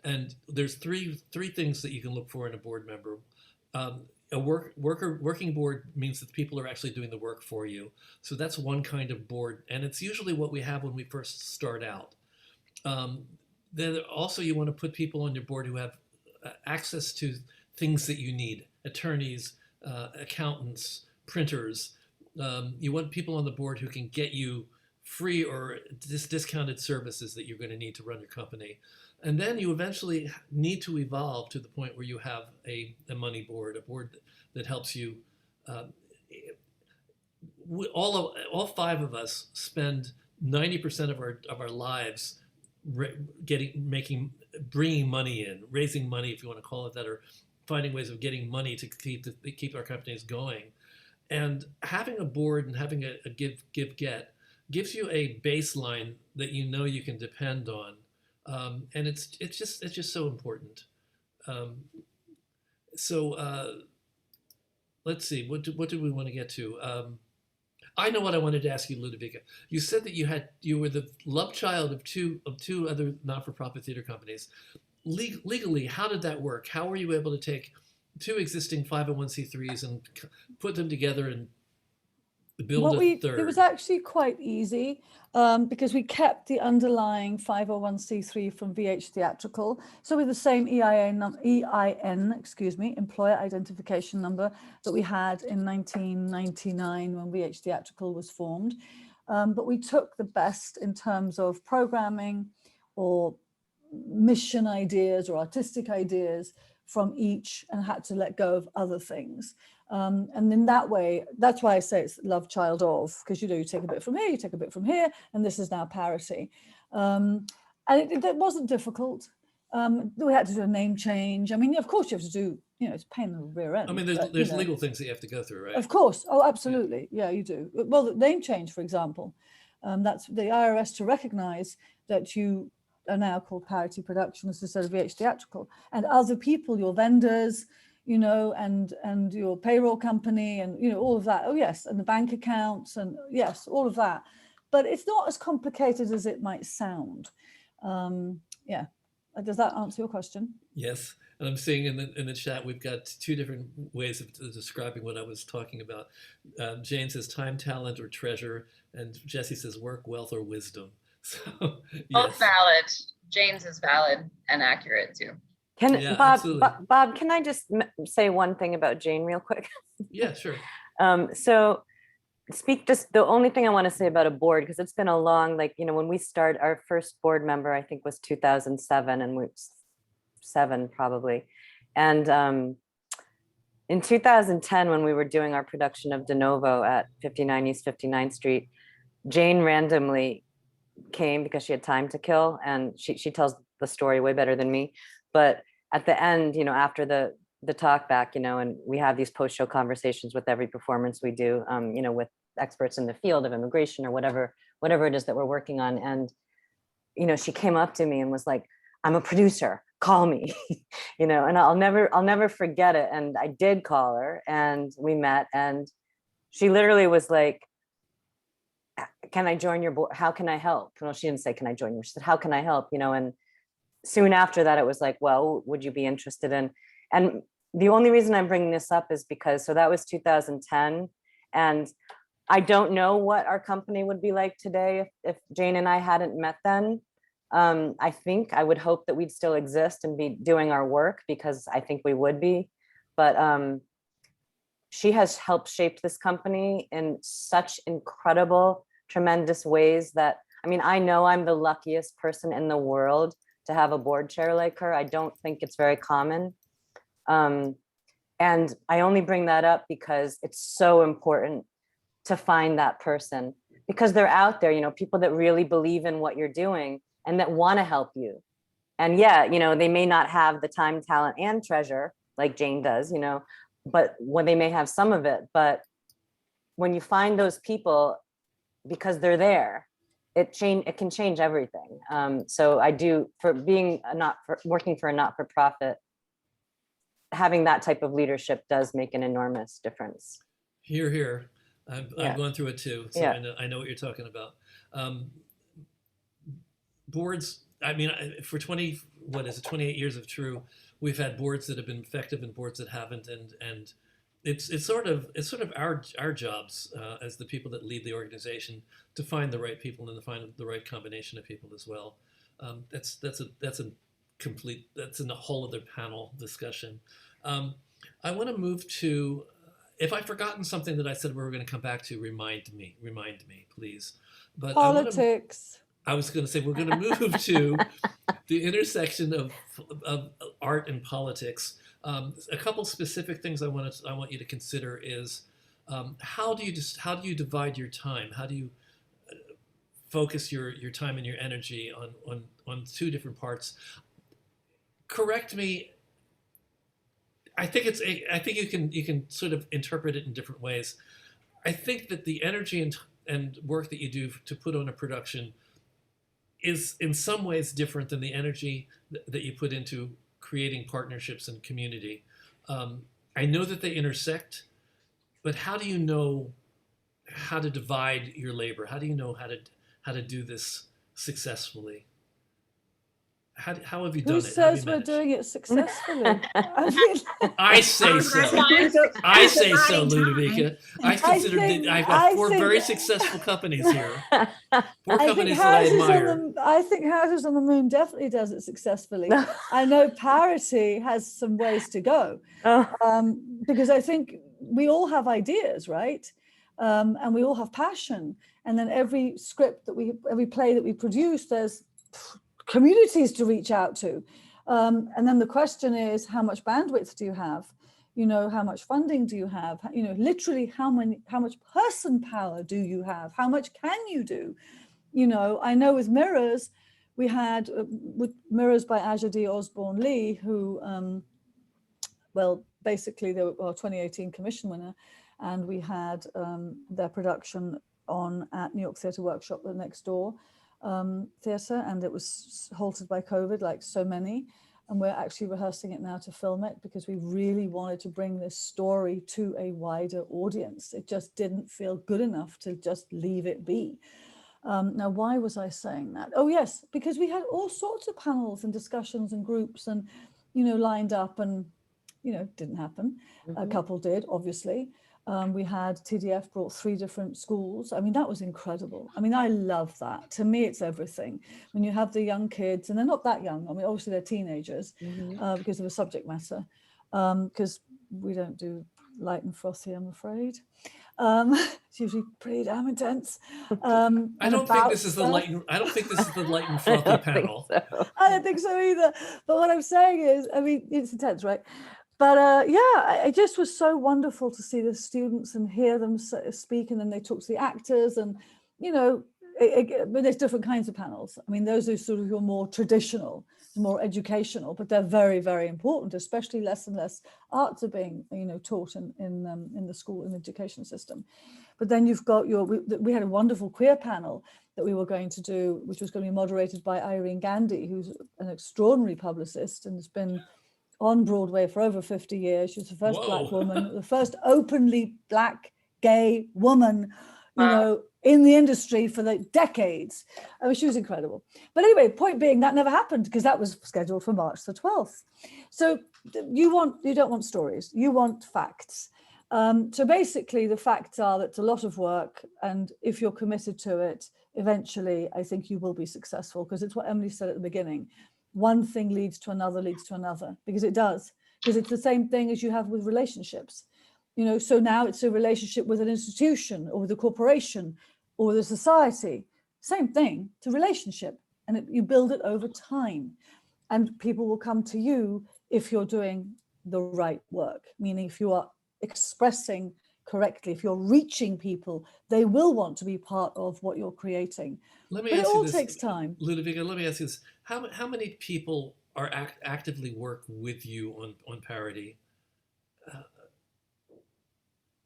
And there's three things that you can look for in a board member. a working board means that people are actually doing the work for you. So that's one kind of board, and it's usually what we have when we first start out. Then also you want to put people on your board who have access to things that you need: attorneys, accountants, printers. You want people on the board who can get you free or discounted services that you're going to need to run your company. And then you eventually need to evolve to the point where you have a money board, a board that helps you. All five of us spend 90% of our lives bringing money in, raising money, if you want to call it that, or finding ways of getting money to keep our companies going. And having a board and having a give-get gives you a baseline that you know you can depend on. And it's just so important. Let's see, what do we want to get to? I know what I wanted to ask you, Ludovica. You said that you were the love child of two other not-for-profit theater companies. Legally, how did that work? How were you able to take two existing 501c3s and put them together and build a third? It was actually quite easy because we kept the underlying 501c3 from VH Theatrical. So with the same EIN, employer identification number that we had in 1999 when VH Theatrical was formed. But we took the best in terms of programming or mission ideas or artistic ideas from each and had to let go of other things. And in that way, that's why I say it's love child of, because you take a bit from here, you take a bit from here, and this is now Parity. And it wasn't difficult. We had to do a name change. I mean, of course you have to do, it's a pain in the rear end. I mean, there's legal things that you have to go through, right? Of course. Oh, absolutely. Yeah, you do. Well, the name change, for example, that's the IRS to recognize that you are now called Parity Productions instead of VH Theatrical, and other people, your vendors, and your payroll company and, all of that. Oh, yes. And the bank accounts and yes, all of that. But it's not as complicated as it might sound. Yeah. Does that answer your question? Yes. And I'm seeing in the chat, we've got two different ways of describing what I was talking about. Jane says time, talent, or treasure. And Jesse says work, wealth, or wisdom. So, yes. Both valid. Jane's is valid and accurate too. Bob, can I just say one thing about Jane real quick? Yeah, sure. So the only thing I want to say about a board, because it's been a long, when we started, our first board member, I think was 2007 and we're 7 probably. And in 2010, when we were doing our production of De Novo at 59 East 59th Street, Jane randomly came because she had time to kill, and she tells the story way better than me. But at the end, after the talk back, and we have these post-show conversations with every performance we do, with experts in the field of immigration or whatever it is that we're working on. And, she came up to me and was like, I'm a producer, call me, and I'll never forget it. And I did call her and we met, and she literally was like, can I join your board? How can I help? Well, she didn't say, can I join you? She said, how can I help? And soon after that, it was like, well, would you be interested in? And the only reason I'm bringing this up is because, so that was 2010. And I don't know what our company would be like today if Jane and I hadn't met then. I would hope that we'd still exist and be doing our work, because I think we would be. But she has helped shape this company in such incredible, tremendous ways that, I know I'm the luckiest person in the world to have a board chair like her. I don't think it's very common. And I only bring that up because it's so important to find that person, because they're out there, people that really believe in what you're doing and that want to help you. And yeah, they may not have the time, talent, and treasure like Jane does, but when they may have some of it, but when you find those people, because they're there, it can change everything. So I do, for being working for a not-for-profit, having that type of leadership does make an enormous difference. Hear, hear. I've gone through it too, so Yeah. I know what you're talking about. Boards, for 28 years of True, we've had boards that have been effective and boards that haven't, and it's sort of our jobs as the people that lead the organization to find the right people and to find the right combination of people as well. That's a whole other panel discussion. I want to move to, if I've forgotten something that I said we were going to come back to, remind me, please. But Politics. I was going to say we're going to move to the intersection of art and politics. A couple specific things I want you to consider is how do you divide your time? How do you focus your time and your energy on two different parts? Correct me. I think you can sort of interpret it in different ways. I think that the energy and work that you do to put on a production is in some ways different than the energy that you put into creating partnerships and community. I know that they intersect, but how do you know how to divide your labor? How do you know how to do this successfully? How have you done it? Who says we're doing it successfully? I say so. I say so, Ludovica. I've got four very successful companies here. Four companies that I admire. I think Houses on the Moon definitely does it successfully. I know Parity has some ways to go, because I think we all have ideas, right? And we all have passion. And then every play that we produce, there's communities to reach out to. And then the question is, how much bandwidth do you have? How much funding do you have? Literally how much person power do you have? How much can you do? I know with Mirrors, we had with Mirrors by Aja D. Osborne Lee, who, basically they were our 2018 commission winner. And we had their production on at New York Theatre Workshop, the next door theatre, and it was halted by COVID, like so many. And we're actually rehearsing it now to film it because we really wanted to bring this story to a wider audience. It just didn't feel good enough to just leave it be. Now, why was I saying that? Oh, yes, because we had all sorts of panels and discussions and groups and, lined up and, didn't happen. Mm-hmm. A couple did, obviously. We had TDF brought 3 different schools. I mean, that was incredible. I mean, I love that. To me, it's everything. When you have the young kids, and they're not that young. I mean, obviously they're teenagers, mm-hmm. Because of the subject matter. Because we don't do light and frothy, I'm afraid. It's usually pretty damn intense. I don't think this is the light and frothy panel. I don't think so either. But what I'm saying is, I mean, it's intense, right? But it just was so wonderful to see the students and hear them speak, and then they talk to the actors, and but there's different kinds of panels. I mean, those are sort of your more traditional, more educational, but they're very, very important. Especially less and less arts are being taught in the school and education system. But then you've got we had a wonderful queer panel that we were going to do, which was going to be moderated by Irene Gandhi, who's an extraordinary publicist and has been on Broadway for over 50 years. She was the first Black woman, the first openly Black gay woman, in the industry for decades. I mean, she was incredible. But anyway, point being, that never happened because that was scheduled for March the 12th. So you don't want stories, you want facts. So basically the facts are that it's a lot of work, and if you're committed to it, eventually I think you will be successful, because it's what Emily said at the beginning. One thing leads to another, because it does, because it's the same thing as you have with relationships. So now it's a relationship with an institution or with a corporation or with a society. Same thing, it's a relationship, and you build it over time. And people will come to you if you're doing the right work, meaning if you are expressing correctly, if you're reaching people, they will want to be part of what you're creating. But it all takes time. Ludovica, let me ask you this. How many people are actively work with you on Parity?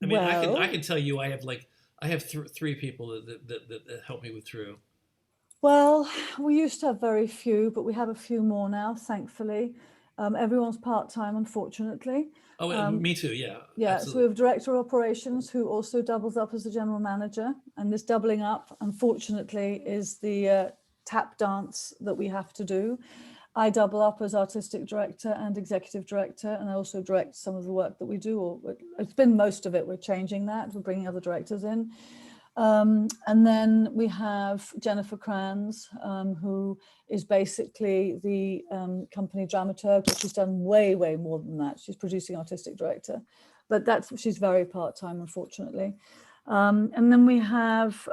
I mean, I can tell you I have 3 people that help me through. Well, we used to have very few, but we have a few more now, thankfully. Everyone's part-time, unfortunately. Oh, me too, yeah. Yeah, absolutely. So we have director of operations who also doubles up as the general manager. And this doubling up, unfortunately, is the tap dance that we have to do. I double up as artistic director and executive director, and I also direct some of the work that we do, or it's been most of it. We're changing that, we're bringing other directors in. And then we have Jennifer Kranz, who is basically the company dramaturg, but she's done way, way more than that. She's producing artistic director, but she's very part-time, unfortunately. And then we have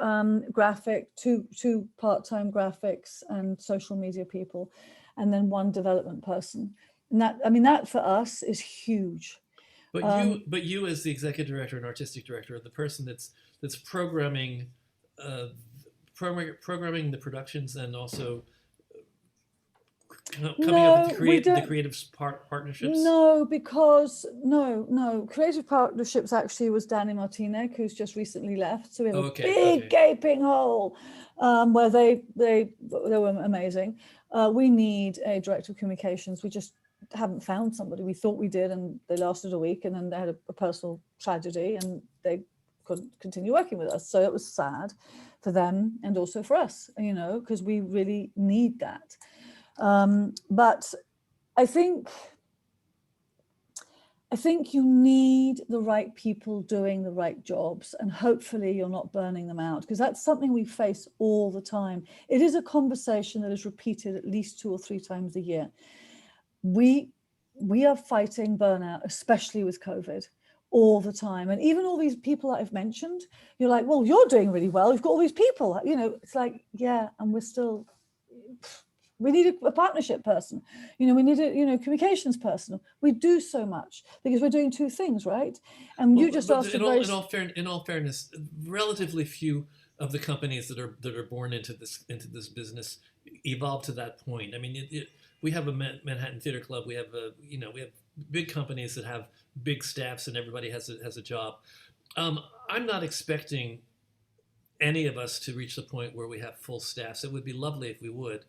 two part-time graphics and social media people, and then one development person. And that, I mean, that for us is huge. But you as the executive director and artistic director are the person that's programming, programming the productions and also coming up with the creative partnerships. No, because no, creative partnerships actually was Danny Martinek, who's just recently left. So we have a big gaping hole where they were amazing. We need a director of communications. We just haven't found somebody. We thought we did, and they lasted a week, and then they had a personal tragedy, and they couldn't continue working with us. So it was sad for them and also for us, you know, because we really need that. But I think you need the right people doing the right jobs, and hopefully you're not burning them out, because that's something we face all the time. It is a conversation that is repeated at least 2 or 3 times a year. We are fighting burnout, especially with COVID, all the time. And even all these people that I've mentioned, you're like, well, you're doing really well. You've got all these people, you know, it's like, yeah, and we need a partnership person, you know, we need a communications person. We do so much because we're doing 2 things, right? And you just asked in all fairness, relatively few of the companies that are born into this business evolve to that point. I mean, we have a Manhattan Theater Club. We have we have big companies that have big staffs and everybody has a job. I'm not expecting any of us to reach the point where we have full staffs. It would be lovely if we would,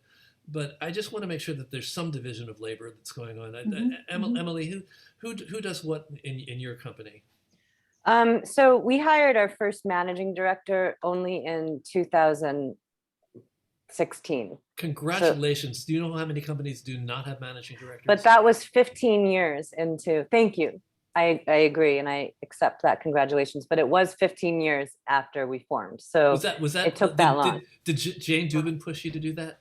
but I just want to make sure that there's some division of labor that's going on. Emily, who does what in your company? So we hired our first managing director only in 2016. Congratulations. Do you know how many companies do not have managing directors? But that was 15 years into, thank you. I agree, and I accept that. Congratulations. But it was 15 years after we formed. So was that it took that long. Did Jane Dubin push you to do that?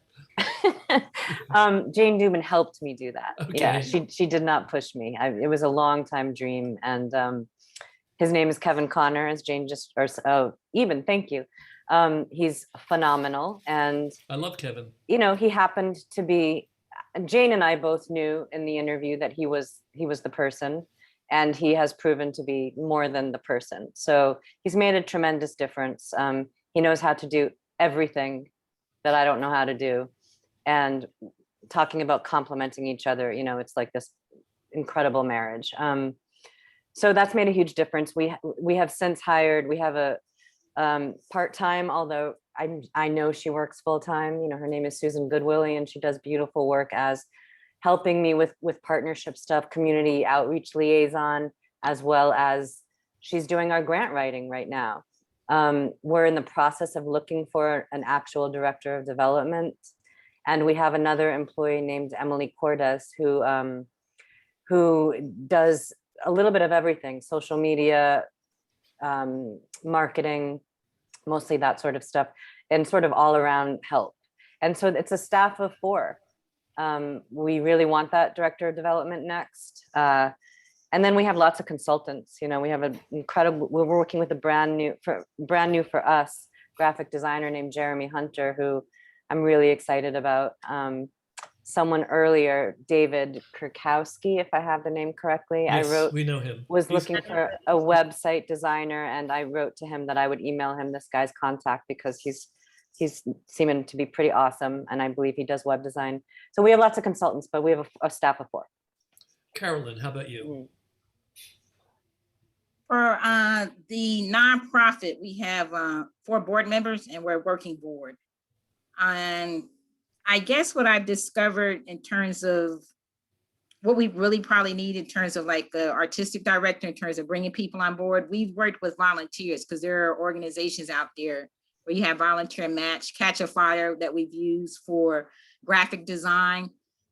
Jane Newman helped me do that. Okay. Yeah, she did not push me. It was a long time dream. And his name is Kevin Connor, as Jane just, thank you. He's phenomenal. And I love Kevin. You know, he happened to be, Jane and I both knew in the interview that he was the person, and he has proven to be more than the person. So he's made a tremendous difference. He knows how to do everything that I don't know how to do. And talking about complementing each other, you know, it's like this incredible marriage. So that's made a huge difference. We have since hired, we have a part-time, although I know she works full-time. You know, her name is Susan Goodwillie, and she does beautiful work as helping me with partnership stuff, community outreach liaison, as well as she's doing our grant writing right now. We're in the process of looking for an actual director of development. And we have another employee named Emily Cordes who does a little bit of everything, social media, marketing, mostly that sort of stuff, and sort of all around help. And so it's a staff of 4. We really want that director of development next. And then we have lots of consultants. You know, we have we're working with a brand new for us graphic designer named Jeremy Hunter, who I'm really excited about. Someone earlier, David Kurkowski, if I have the name correctly. Yes, we know him. Was looking for a website designer, and I wrote to him that I would email him this guy's contact because he's seeming to be pretty awesome, and I believe he does web design. So we have lots of consultants, but we have a staff of 4. Carolyn, how about you? For the nonprofit, we have 4 board members, and we're a working board. And I guess what I've discovered in terms of what we really probably need in terms of like the artistic director, in terms of bringing people on board, we've worked with volunteers, because there are organizations out there where you have volunteer match, Catch a Fire that we've used for graphic design.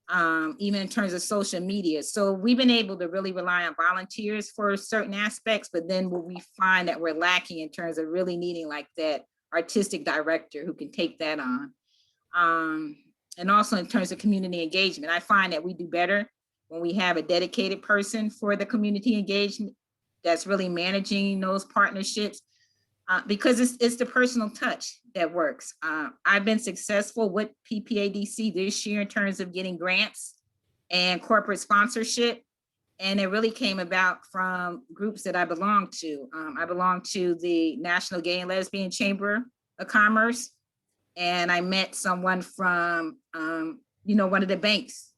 even in terms of social media. So we've been able to really rely on volunteers for certain aspects, but then what we find that we're lacking in terms of really needing like that artistic director who can take that on. And also in terms of community engagement, I find that we do better when we have a dedicated person for the community engagement that's really managing those partnerships, because it's the personal touch that works. I've been successful with PPADC this year in terms of getting grants and corporate sponsorship. And it really came about from groups that I belong to. I belong to the National Gay and Lesbian Chamber of Commerce. And I met someone from, one of the banks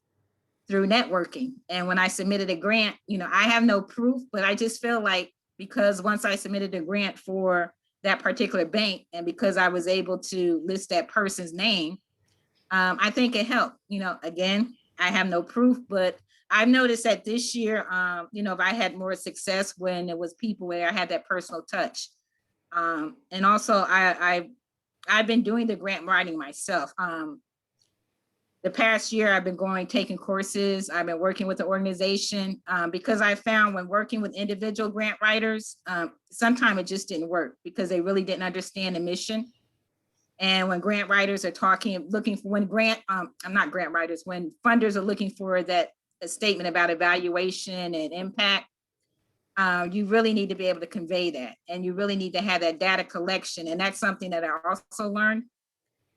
through networking. And when I submitted a grant, I have no proof, but I just feel like because once I submitted a grant for that particular bank, and because I was able to list that person's name, I think it helped. Again, I have no proof, but I've noticed that this year, if I had more success when it was people where I had that personal touch. And also I've been doing the grant writing myself. The past year I've been taking courses. I've been working with the organization because I found when working with individual grant writers, sometimes it just didn't work because they really didn't understand the mission. And when grant writers are looking for when funders are looking for a statement about evaluation and impact, you really need to be able to convey that. And you really need to have that data collection. And that's something that I also learned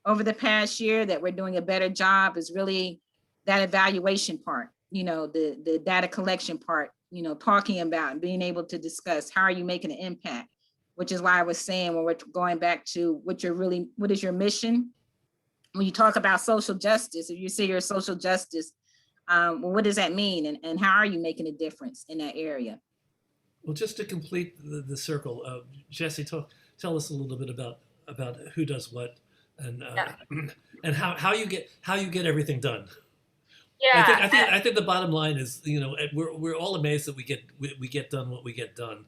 over the past year, that we're doing a better job, is really that evaluation part, the data collection part, talking about and being able to discuss how are you making an impact, which is why I was saying when we're going back to what is your mission? When you talk about social justice, if you say you're social justice, well, what does that mean? And how are you making a difference in that area? Well, just to complete the circle, Jesse, tell us a little bit about who does what, and and how you get everything done. Yeah, I think the bottom line is, we're all amazed that we get done what we get done.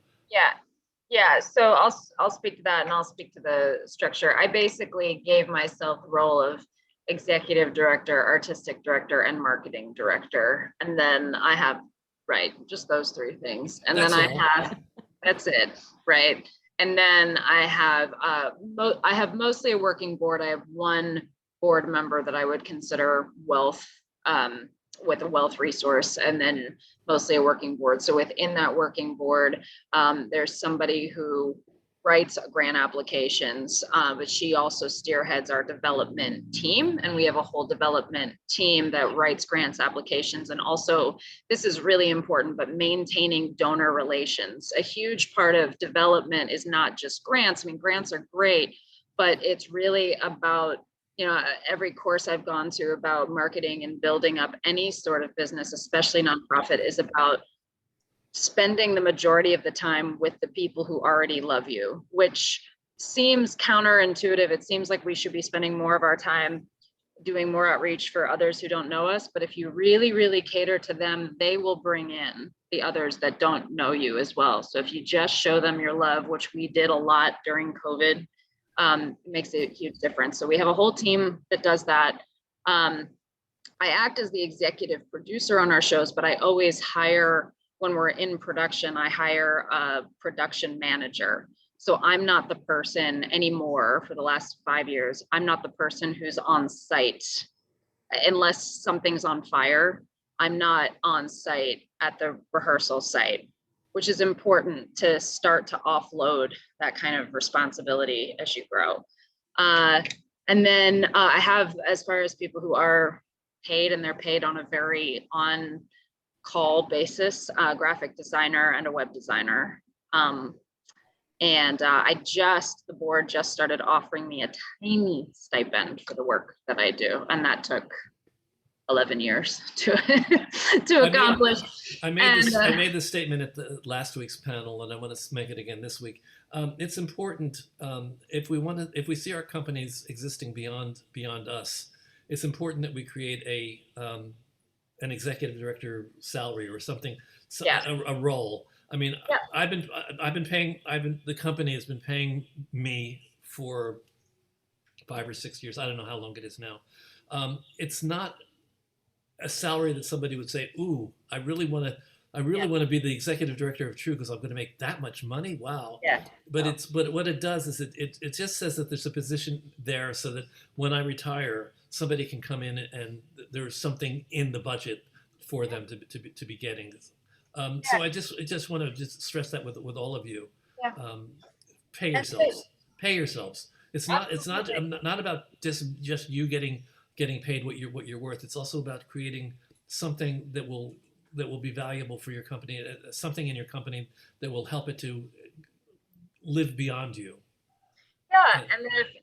yeah. So I'll speak to that, and I'll speak to the structure. I basically gave myself the role of executive director, artistic director, and marketing director, and then I have just those three things, and That's then all. that's it, right? And then I have mostly a working board. I have one board member that I would consider wealth, with a wealth resource, and then mostly a working board. So within that working board, there's somebody who writes grant applications, but she also spearheads our development team. And we have a whole development team that writes grants applications. And also, this is really important, but maintaining donor relations. A huge part of development is not just grants. I mean, grants are great, but it's really about, every course I've gone to about marketing and building up any sort of business, especially nonprofit, is about spending the majority of the time with the people who already love you, which seems counterintuitive. It seems like we should be spending more of our time doing more outreach for others who don't know us. But if you really, really cater to them, they will bring in the others that don't know you as well. So if you just show them your love, which we did a lot during COVID, it makes a huge difference. So we have a whole team that does that. I act as the executive producer on our shows, but I always hire, when we're in production, I hire a production manager. So I'm not the person anymore for the last 5 years. I'm not the person who's on site unless something's on fire. I'm not on site at the rehearsal site, which is important to start to offload that kind of responsibility as you grow. And then I have, as far as people who are paid, and they're paid on a very on-call basis, a graphic designer and a web designer. And the board just started offering me a tiny stipend for the work that I do. And that took 11 years to accomplish. I made this statement at the last week's panel, and I want to make it again this week. It's important, if we see our companies existing beyond us, it's important that we create an executive director salary or something, a role. I mean, the company has been paying me for 5 or 6 years. I don't know how long it is now. It's not a salary that somebody would say, "Ooh, I really want to be the executive director of True because I'm going to make that much money." Wow. Yeah. But what it does is it just says that there's a position there so that when I retire, somebody can come in and there's something in the budget for them to be getting. So I just want to just stress that with all of you. Yeah. Pay That's yourselves. Pay yourselves. It's not Absolutely. not about just you getting paid what you're worth. It's also about creating something that will be valuable for your company, something in your company that will help it to live beyond you. Yeah,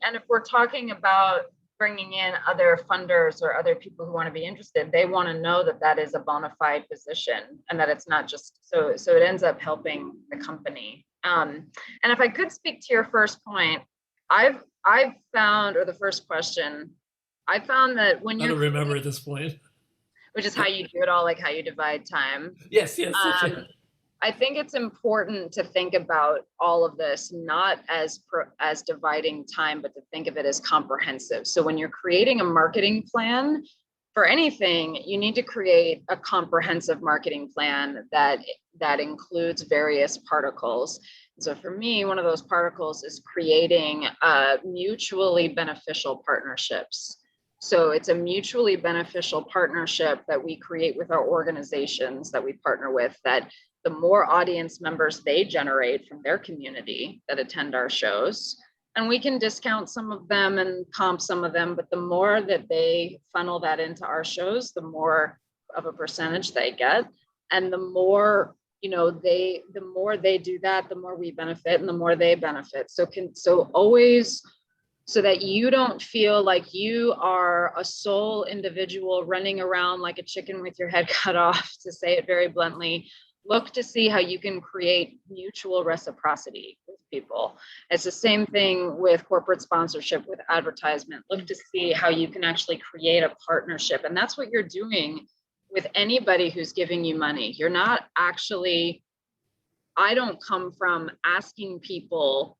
and if we're talking about bringing in other funders or other people who want to be interested, they want to know that that is a bona fide position and that it's not just so it ends up helping the company. And if I could speak to your first point, I've found, or the first question, I found that when I you're don't remember at this point. which is how you do it all, like how you divide time. Yes. Okay. I think it's important to think about all of this not as dividing time, but to think of it as comprehensive. So when you're creating a marketing plan for anything, you need to create a comprehensive marketing plan that includes various particles. So for me, one of those particles is creating mutually beneficial partnerships. So it's a mutually beneficial partnership that we create with our organizations that we partner with, that the more audience members they generate from their community that attend our shows, and we can discount some of them and comp some of them, but the more that they funnel that into our shows, the more of a percentage they get. And the more, the more they do that, the more we benefit and the more they benefit. So always, so that you don't feel like you are a sole individual running around like a chicken with your head cut off, to say it very bluntly. Look to see how you can create mutual reciprocity with people. It's the same thing with corporate sponsorship, with advertisement. Look to see how you can actually create a partnership. And that's what you're doing with anybody who's giving you money. You're not actually, I don't come from asking people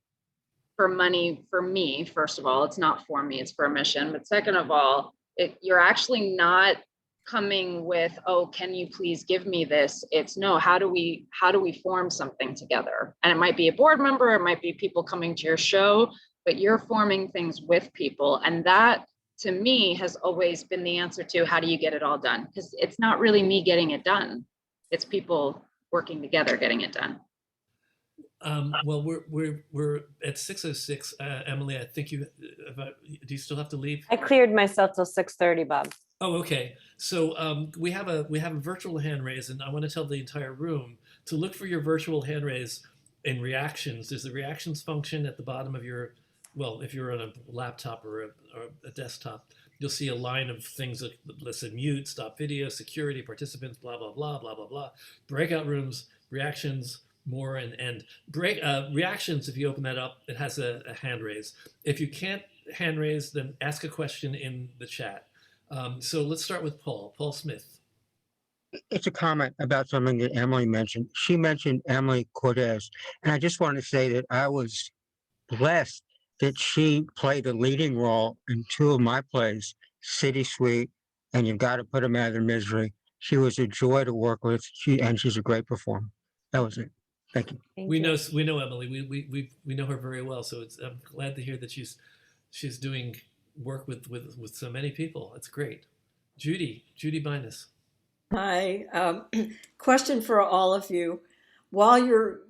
for money for me. First of all, it's not for me, it's for a mission. But second of all, you're actually not coming with, oh, can you please give me this? It's no, how do we form something together? And it might be a board member, it might be people coming to your show, but you're forming things with people. And that, to me, has always been the answer to how do you get it all done? Because it's not really me getting it done. It's people working together getting it done. Well, we're at 6:06. Emily, I think do you still have to leave? I cleared myself till 6:30, Bob. Oh, okay. So we have a virtual hand raise, and I want to tell the entire room to look for your virtual hand raise in reactions. There's the reactions function at the bottom of your, well, if you're on a laptop or a desktop, you'll see a line of things that listen: mute, stop video, security, participants, blah blah blah blah blah blah, breakout rooms, reactions, more, and end. Reactions, if you open that up, it has a hand raise. If you can't hand raise, then ask a question in the chat. So let's start with Paul Smith. It's a comment about something that Emily mentioned. She mentioned Emily Cortez, and I just want to say that I was blessed that she played a leading role in two of my plays, City Suite and You've Got to Put Them Out of Their Misery. She was a joy to work with, and she's a great performer. That was it. Thank you. We know Emily. We know her very well, so I'm glad to hear that she's doing work with so many people. It's great. Judy Binus. Hi. Question for all of you. While you're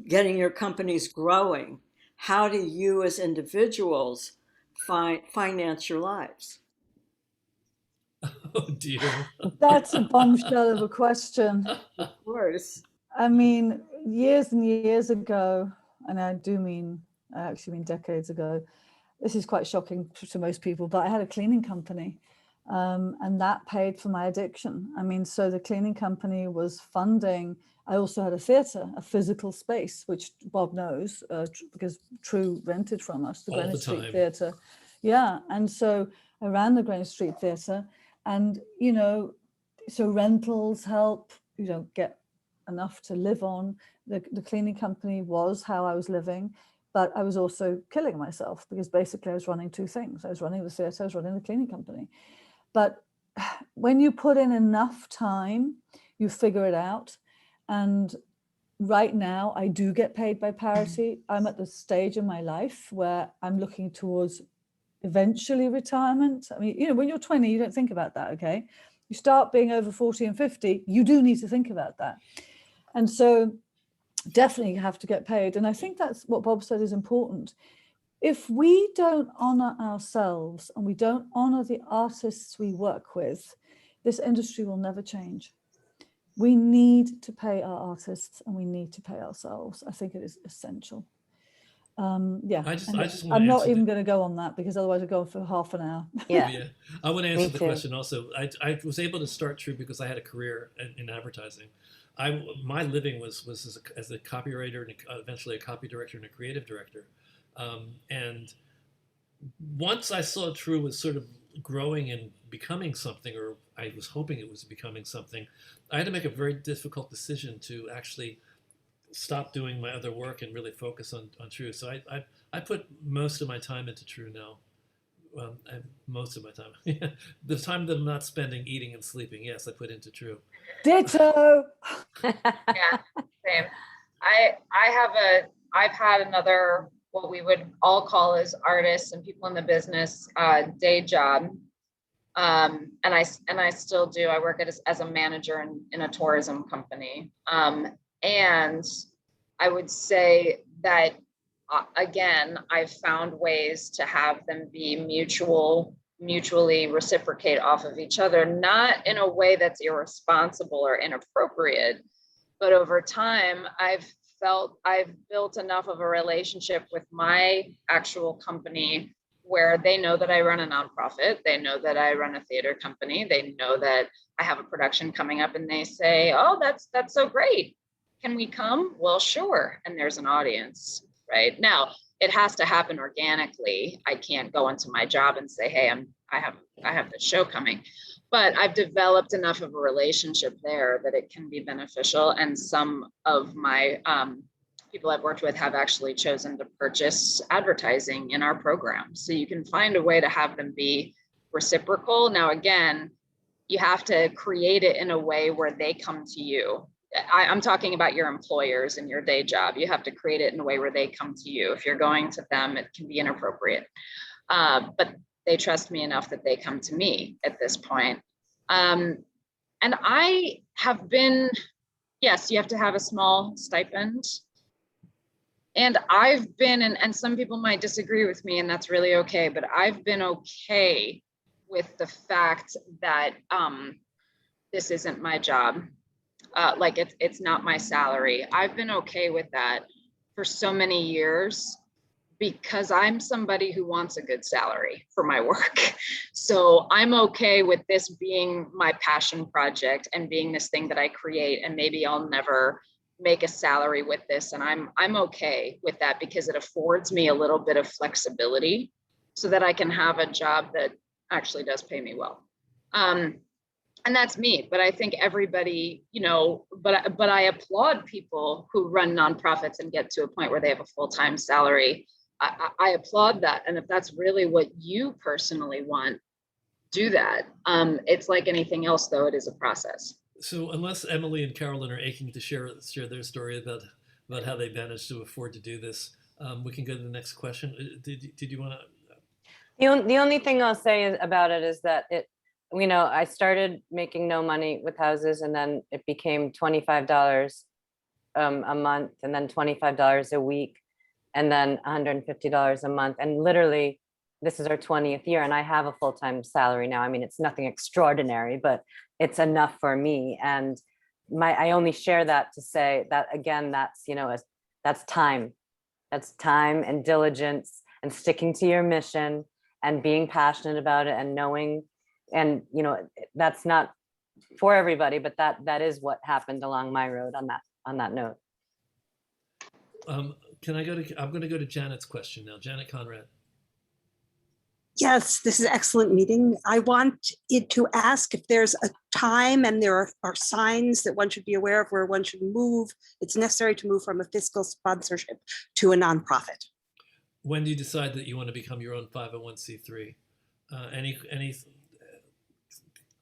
getting your companies growing, how do you as individuals finance your lives? Oh dear. That's a bombshell of a question. Of course. I mean, years and years ago, and I actually mean decades ago, this is quite shocking to most people, but I had a cleaning company, and that paid for my addiction. I mean, so the cleaning company was funding. I also had a theatre, a physical space, which Bob knows because True rented from us, the Greenwich Street Theatre. Yeah, and so I ran the Greenwich Street Theatre, and so rentals help, get enough to live on. The cleaning company was how I was living. But I was also killing myself because basically I was running two things. I was running the theatre, I was running the cleaning company. But when you put in enough time, you figure it out. And right now, I do get paid by Parity. I'm at the stage in my life where I'm looking towards eventually retirement. I mean, you know, when you're 20, you don't think about that, okay? You start being over 40 and 50, you do need to think about that. And so definitely you have to get paid. And I think that's what Bob said is important. If we don't honor ourselves and we don't honor the artists we work with, this industry will never change. We need to pay our artists and we need to pay ourselves. I think it is essential. Yeah, I just want to I'm not answer even going to go on that because otherwise I'll go for half an hour. Yeah. Yeah, I want to answer the too. question also. I was able to start True because I had a career in advertising. My living was as a copywriter and eventually a copy director and a creative director. And once I saw True was sort of growing and becoming something, or I was hoping it was becoming something, I had to make a very difficult decision to actually stop doing my other work and really focus on True. So I put most of my time into True now. Most of my time. The time that I'm not spending eating and sleeping, yes, I put into True. Ditto. Yeah, same. I've had another, what we would all call as artists and people in the business, day job. And I still do. I work as a manager in a tourism company. And I would say that, again, I've found ways to have them be mutually reciprocate off of each other, not in a way that's irresponsible or inappropriate, but over time, I've built enough of a relationship with my actual company where they know that I run a nonprofit. They know that I run a theater company. They know that I have a production coming up and they say, oh, that's so great. Can we come? Well, sure. And there's an audience, right? Now, it has to happen organically. I can't go into my job and say, hey, I have the show coming. But I've developed enough of a relationship there that it can be beneficial. And some of my people I've worked with have actually chosen to purchase advertising in our program. So you can find a way to have them be reciprocal. Now, again, you have to create it in a way where they come to you. I'm talking about your employers and your day job. You have to create it in a way where they come to you. If you're going to them, it can be inappropriate. But they trust me enough that they come to me at this point. And I have been, yes, you have to have a small stipend. And I've been, and some people might disagree with me, and that's really okay, but I've been okay with the fact that this isn't my job. Like it's not my salary. I've been okay with that for so many years because I'm somebody who wants a good salary for my work. So I'm okay with this being my passion project and being this thing that I create, and maybe I'll never make a salary with this. And I'm okay with that because it affords me a little bit of flexibility so that I can have a job that actually does pay me well. And that's me, but I think everybody, you know, but I applaud people who run nonprofits and get to a point where they have a full-time salary. I applaud that. And if that's really what you personally want, do that. It's like anything else, though, it is a process. So unless Emily and Carolyn are aching to share their story about how they managed to afford to do this, we can go to the next question. Did you want to? The only thing I'll say about it is that you know, I started making no money with houses, and then it became $25 a month, and then $25 a week, and then $150 a month. And literally, this is our 20th year, and I have a full-time salary now. I mean, it's nothing extraordinary, but it's enough for me. And I only share that to say that, again, that's, you know, that's time and diligence and sticking to your mission and being passionate about it and knowing. And, you know, that's not for everybody, but that is what happened along my road on that note. I'm going to go to Janet's question now. Janet Conrad. Yes, this is an excellent meeting. I want it to ask if there's a time and there are signs that one should be aware of where one should move. It's necessary to move from a fiscal sponsorship to a nonprofit. When do you decide that you want to become your own 501c3?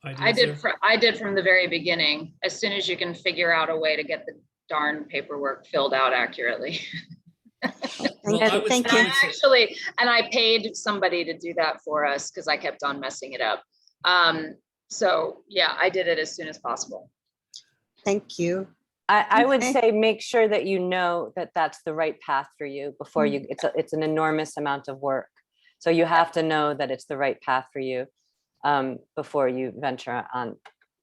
ideas there? I did from the very beginning, as soon as you can figure out a way to get the darn paperwork filled out accurately. Well, Thank I you. would- Thank I you. would say- Actually, and I paid somebody to do that for us because I kept on messing it up. So yeah, I did it as soon as possible. Thank you. I would Okay. say make sure that you know that that's the right path for you before you, it's an enormous amount of work. So you have to know that it's the right path for you before you venture on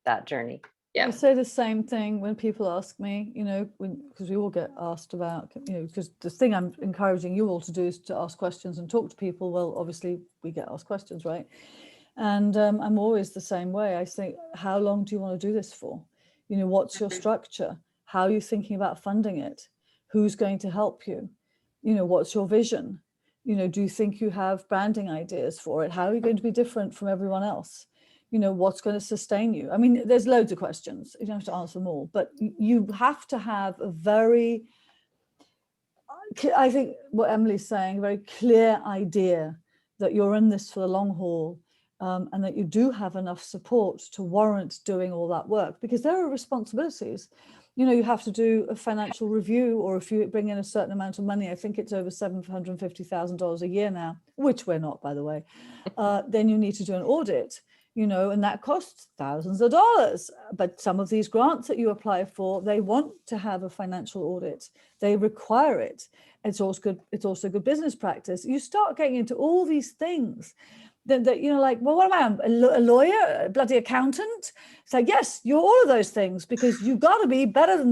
that journey. Yeah. I say the same thing when people ask me, you know, because we all get asked about, you know, because the thing I'm encouraging you all to do is to ask questions and talk to people. Well, obviously we get asked questions, right? And I'm always the same way. I think, how long do you want to do this for? You know, what's your structure? How are you thinking about funding it? Who's going to help you? You know, what's your vision? You know, do you think you have branding ideas for it? How are you going to be different from everyone else? You know, what's going to sustain you? I mean, there's loads of questions. You don't have to answer them all, but you have to have a very, I think what Emily's saying, a very clear idea that you're in this for the long haul, and that you do have enough support to warrant doing all that work, because there are responsibilities. You know, you have to do a financial review, or if you bring in a certain amount of money, I think it's over $750,000 a year now, which we're not, by the way, then you need to do an audit, you know, and that costs thousands of dollars. But some of these grants that you apply for, they want to have a financial audit. They require it. It's also good business practice. You start getting into all these things that you know, like, well, what am I, a lawyer, a bloody accountant? It's like, yes, you're all of those things, because you've got to be better than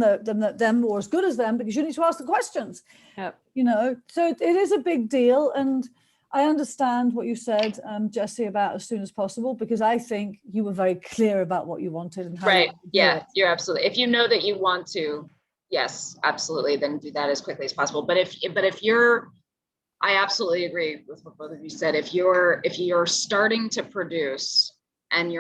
them or as good as them, because you need to ask the questions. Yep. You know, so it is a big deal. And I understand what you said, Jesse, about as soon as possible, because I think you were very clear about what you wanted and how you Right. wanted to do Yeah, it. you're absolutely. If you know that you want to, yes, absolutely, then do that as quickly as possible. But if you're, I absolutely agree with what both of you said. If you're starting to produce and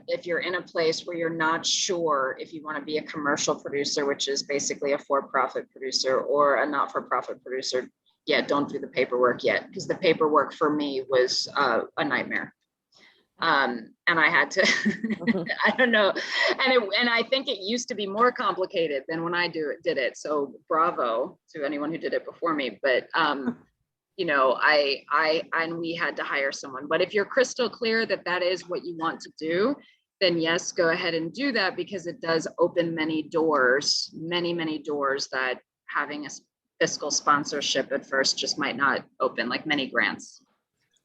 if you're in a place where you're not sure if you want to be a commercial producer, which is basically a for-profit producer, or a not-for-profit producer, yeah, don't do the paperwork yet, because the paperwork for me was a nightmare. And I had to, I don't know. And I think it used to be more complicated than when I did it. So bravo to anyone who did it before me. But, you know, and we had to hire someone. But if you're crystal clear that that is what you want to do, then yes, go ahead and do that, because it does open many doors, many doors that having a fiscal sponsorship at first just might not open, like many grants.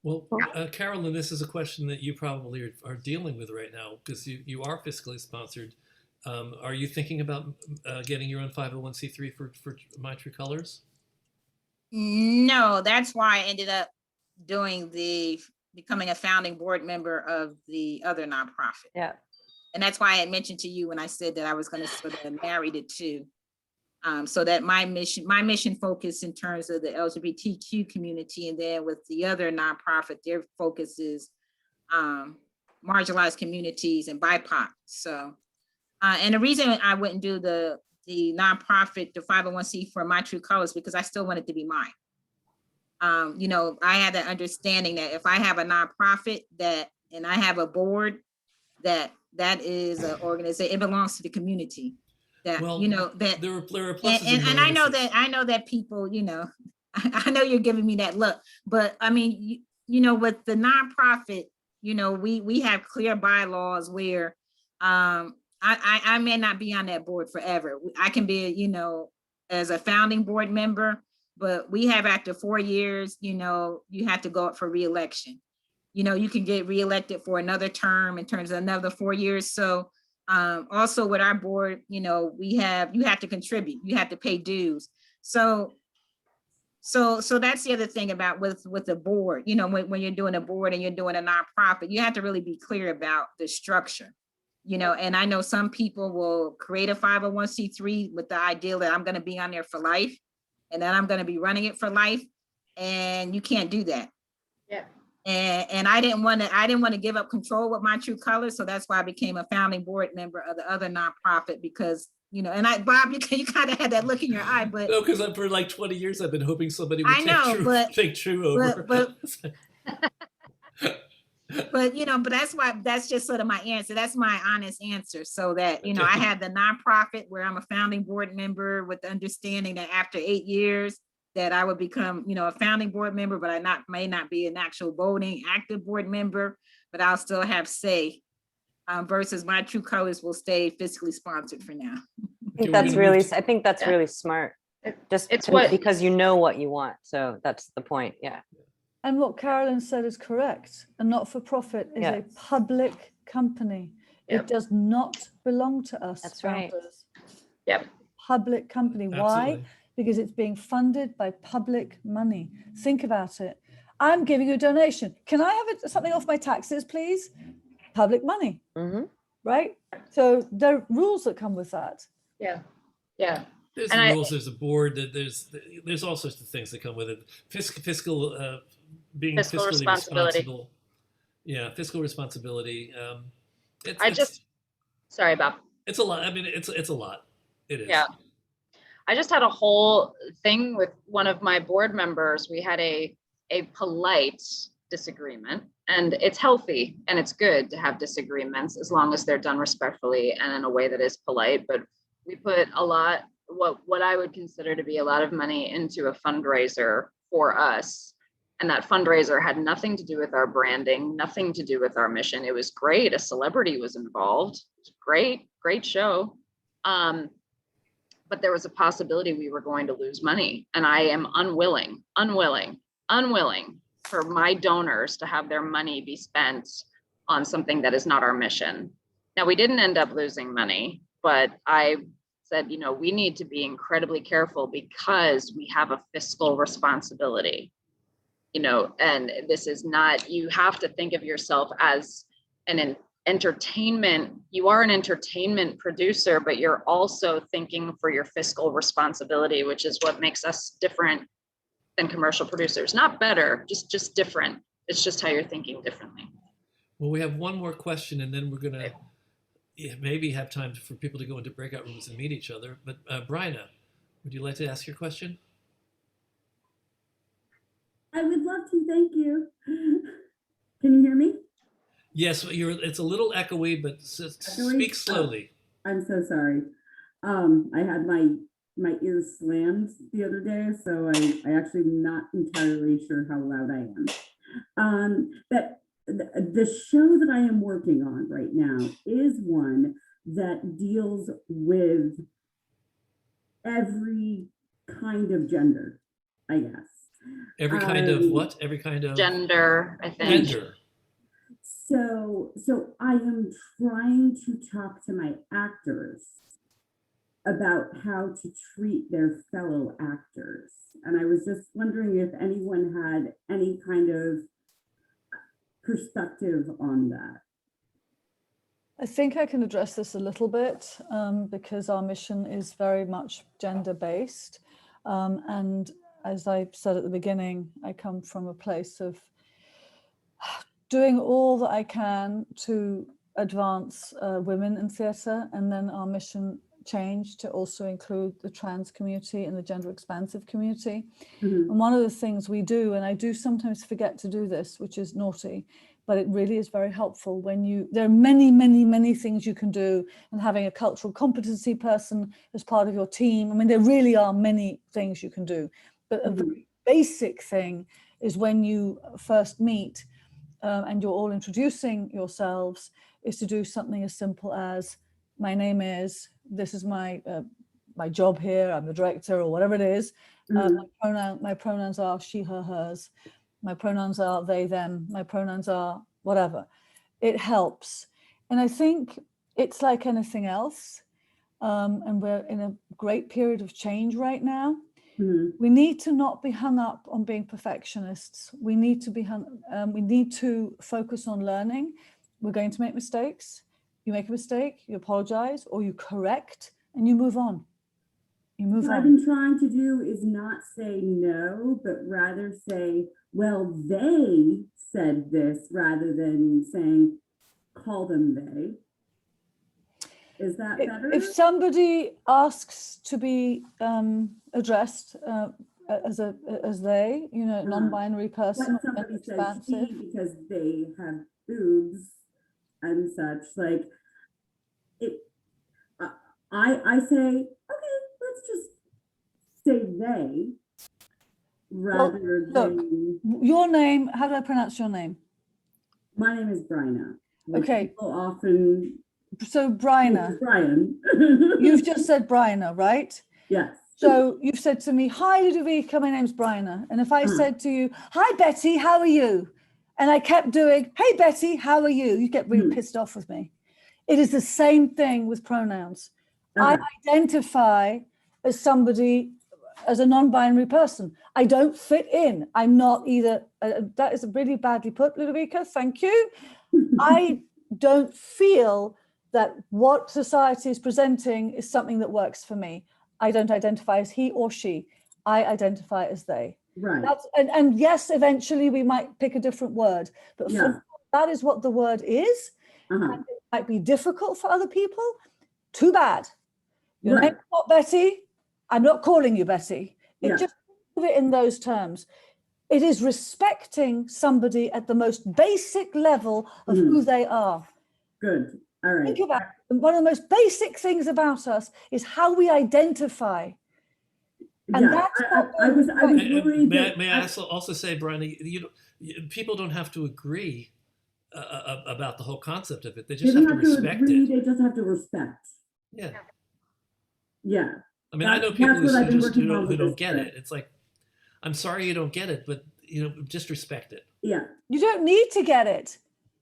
Well, Carolyn, this is a question that you probably are dealing with right now, because you are fiscally sponsored. Are you thinking about getting your own 501c3 for My True Colors? No, that's why I ended up becoming a founding board member of the other nonprofit. Yeah. And that's why I had mentioned to you when I said that I was going to sort of marry the two. So that my mission focus in terms of the LGBTQ community, and then with the other nonprofit, their focus is marginalized communities and BIPOC. So, and the reason I wouldn't do the nonprofit, the 501c for My True Colors, because I still want it to be mine. You know, I had that understanding that if I have a nonprofit and I have a board, that is an organization, it belongs to the community. That, well, you know, that there are pluses and I know that people, you know, I know you're giving me that look, but I mean, you know, with the nonprofit, you know, we have clear bylaws where I may not be on that board forever. I can be, you know, as a founding board member, but we have after 4 years, you know, you have to go up for reelection. You know, you can get reelected for another term in terms of another 4 years. So also with our board, you know, you have to contribute, you have to pay dues. So that's the other thing about with the board, you know, when you're doing a board and you're doing a nonprofit, you have to really be clear about the structure, you know. And I know some people will create a 501c3 with the idea that I'm going to be on there for life and then I'm going to be running it for life, and you can't do that. Yeah. And I didn't want to give up control with My True Colors, so that's why I became a founding board member of the other nonprofit, because, you know, and Bob, you kind of had that look in your eye, but no, because for like 20 years I've been hoping somebody would I know, take True over. but But, you know, but that's just sort of my answer. That's my honest answer. So that, you know, I have the nonprofit where I'm a founding board member with the understanding that after 8 years that I would become, you know, a founding board member, but I may not be an actual voting active board member, but I'll still have say versus my true colors will stay fiscally sponsored for now. I think that's really smart. Because you know what you want. So that's the point. Yeah. And what Carolyn said is correct. A not-for-profit is a public company. It does not belong to us. That's right. founders. Yep. Public company. Why? Absolutely. Because it's being funded by public money. Think about it. I'm giving you a donation. Can I have something off my taxes, please? Public money, right? So there are rules that come with that. Yeah. There's the rules. There's a board. There's all sorts of things that come with it. Being fiscally responsible. Yeah, fiscal responsibility. Sorry, Bob. It's a lot. I mean, it's a lot. It is. Yeah. I just had a whole thing with one of my board members. We had a polite disagreement, and it's healthy and it's good to have disagreements as long as they're done respectfully and in a way that is polite. But we put what I would consider to be a lot of money into a fundraiser for us. And that fundraiser had nothing to do with our branding, nothing to do with our mission. It was great. A celebrity was involved. It was great show. But there was a possibility we were going to lose money. And I am unwilling for my donors to have their money be spent on something that is not our mission. Now, we didn't end up losing money, but I said, you know, we need to be incredibly careful because we have a fiscal responsibility, you know, and this is not, you have to think of yourself as an entertainment, you are an entertainment producer, but you're also thinking for your fiscal responsibility, which is what makes us different than commercial producers. Not better, just different. It's just how you're thinking differently. Well, we have one more question, and then we're going to maybe have time for people to go into breakout rooms and meet each other. But Bryna, would you like to ask your question? I would love to, thank you. Can you hear me? Yes, it's a little echoey, but speak slowly. Oh, I'm so sorry. I had my ears slammed the other day, so I actually am not entirely sure how loud I am. But the show that I am working on right now is one that deals with every kind of gender, I guess. Every kind of what? Every kind of gender, I think. Gender. So I am trying to talk to my actors about how to treat their fellow actors. And I was just wondering if anyone had any kind of perspective on that. I think I can address this a little bit because our mission is very much gender-based. And as I said at the beginning, I come from a place of doing all that I can to advance women in theatre, and then our mission changed to also include the trans community and the gender expansive community. And one of the things we do, and I do sometimes forget to do this, which is naughty, but it really is very helpful when there are many things you can do, and having a cultural competency person as part of your team. I mean, there really are many things you can do, but a very basic thing is when you first meet and you're all introducing yourselves, is to do something as simple as, my name is, this is my job here, I'm the director, or whatever it is. My pronouns are she, her, hers. My pronouns are they, them. My pronouns are whatever. It helps. And I think it's like anything else. And we're in a great period of change right now. We need to not be hung up on being perfectionists. We need to focus on learning. We're going to make mistakes. You make a mistake, you apologize, or you correct, and you move on. What I've been trying to do is not say no, but rather say, well, they said this, rather than saying, call them they. Is that better? If somebody asks to be addressed as they, you know, non-binary person, somebody says she because they have boobs and such, like it, I say, okay, let's just say they rather look, than, Your name, how do I pronounce your name? my name is Bryna. Like, Okay. people often, So Bryna, Brian. you've just said Bryna, right? Yes. So you've said to me, hi, Ludovica, my name's Bryna. And if I said to you, hi, Betty, how are you? And I kept doing, hey, Betty, how are you? You get really pissed off with me. It is the same thing with pronouns. I identify as somebody, as a non-binary person. I don't fit in. I'm not either, that is really badly put, Ludovica, thank you. I don't feel that what society is presenting is something that works for me. I don't identify as he or she. I identify as they. Right. And yes, eventually we might pick a different word, but that is what the word is. And it might be difficult for other people. Too bad. Your name's not Betty. I'm not calling you Betty. Just put it in those terms. It is respecting somebody at the most basic level of who they are. Good. All right. Think about it. One of the most basic things about us is how we identify. And that's I was worried. May I also say, Brian, people don't have to agree about the whole concept of it. They just have to respect it. They just have to respect. Yeah. Yeah. I mean, I know people who don't get it. It's like, I'm sorry you don't get it, but just respect it. Yeah. You don't need to get it.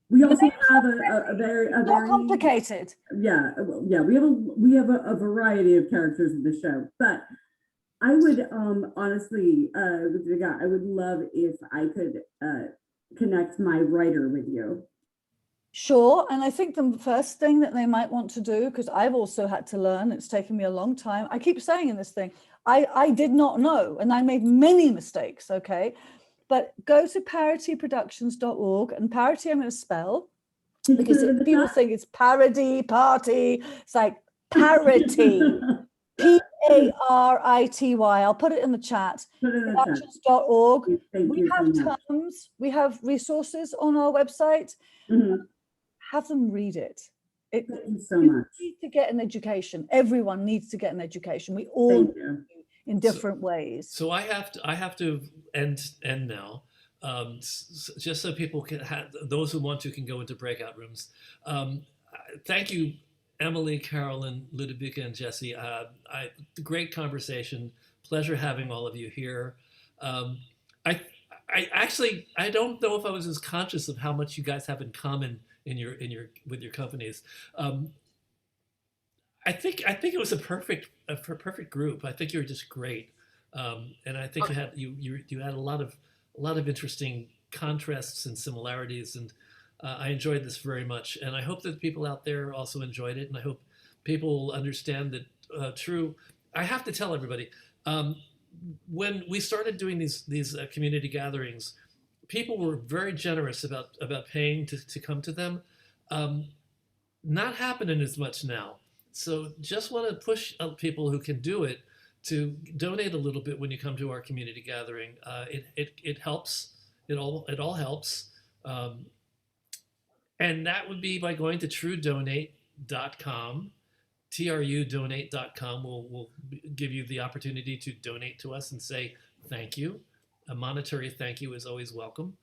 We also have a very complicated. Yeah, we have a variety of characters in the show, but I would honestly, I would love if I could connect my writer with you. Sure, and I think the first thing that they might want to do, because I've also had to learn, it's taken me a long time. I keep saying in this thing, I did not know, and I made many mistakes. Okay. But go to parityproductions.org, and parity I'm going to spell because people think it's parody, party. It's like parity, Parity. I'll put it in the chat. Productions.org. We have terms, we have resources on our website. Have them read it. Thank you so much. Need to get an education. Everyone needs to get an education. We all in different ways. So I have to end now, just so people can those who want to can go into breakout rooms. Thank you, Emily, Carolyn, Ludovica, and Jesse. Great conversation. Pleasure having all of you here. I actually don't know if I was as conscious of how much you guys have in common with your companies. I think it was a perfect group. I think you were just great, and I think you had a lot of interesting contrasts and similarities, and I enjoyed this very much. And I hope that people out there also enjoyed it, and I hope people will understand that. I have to tell everybody, when we started doing these community gatherings, people were very generous about paying to come to them. Not happening as much now. So just want to push people who can do it to donate a little bit when you come to our community gathering. It helps. It all helps. And that would be by going to truedonate.com. TRUdonate.com will give you the opportunity to donate to us and say thank you. A monetary thank you is always welcome.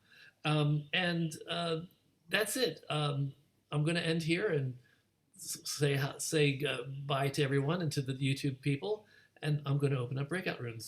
And that's it. I'm going to end here and say bye to everyone and to the YouTube people, and I'm going to open up breakout rooms.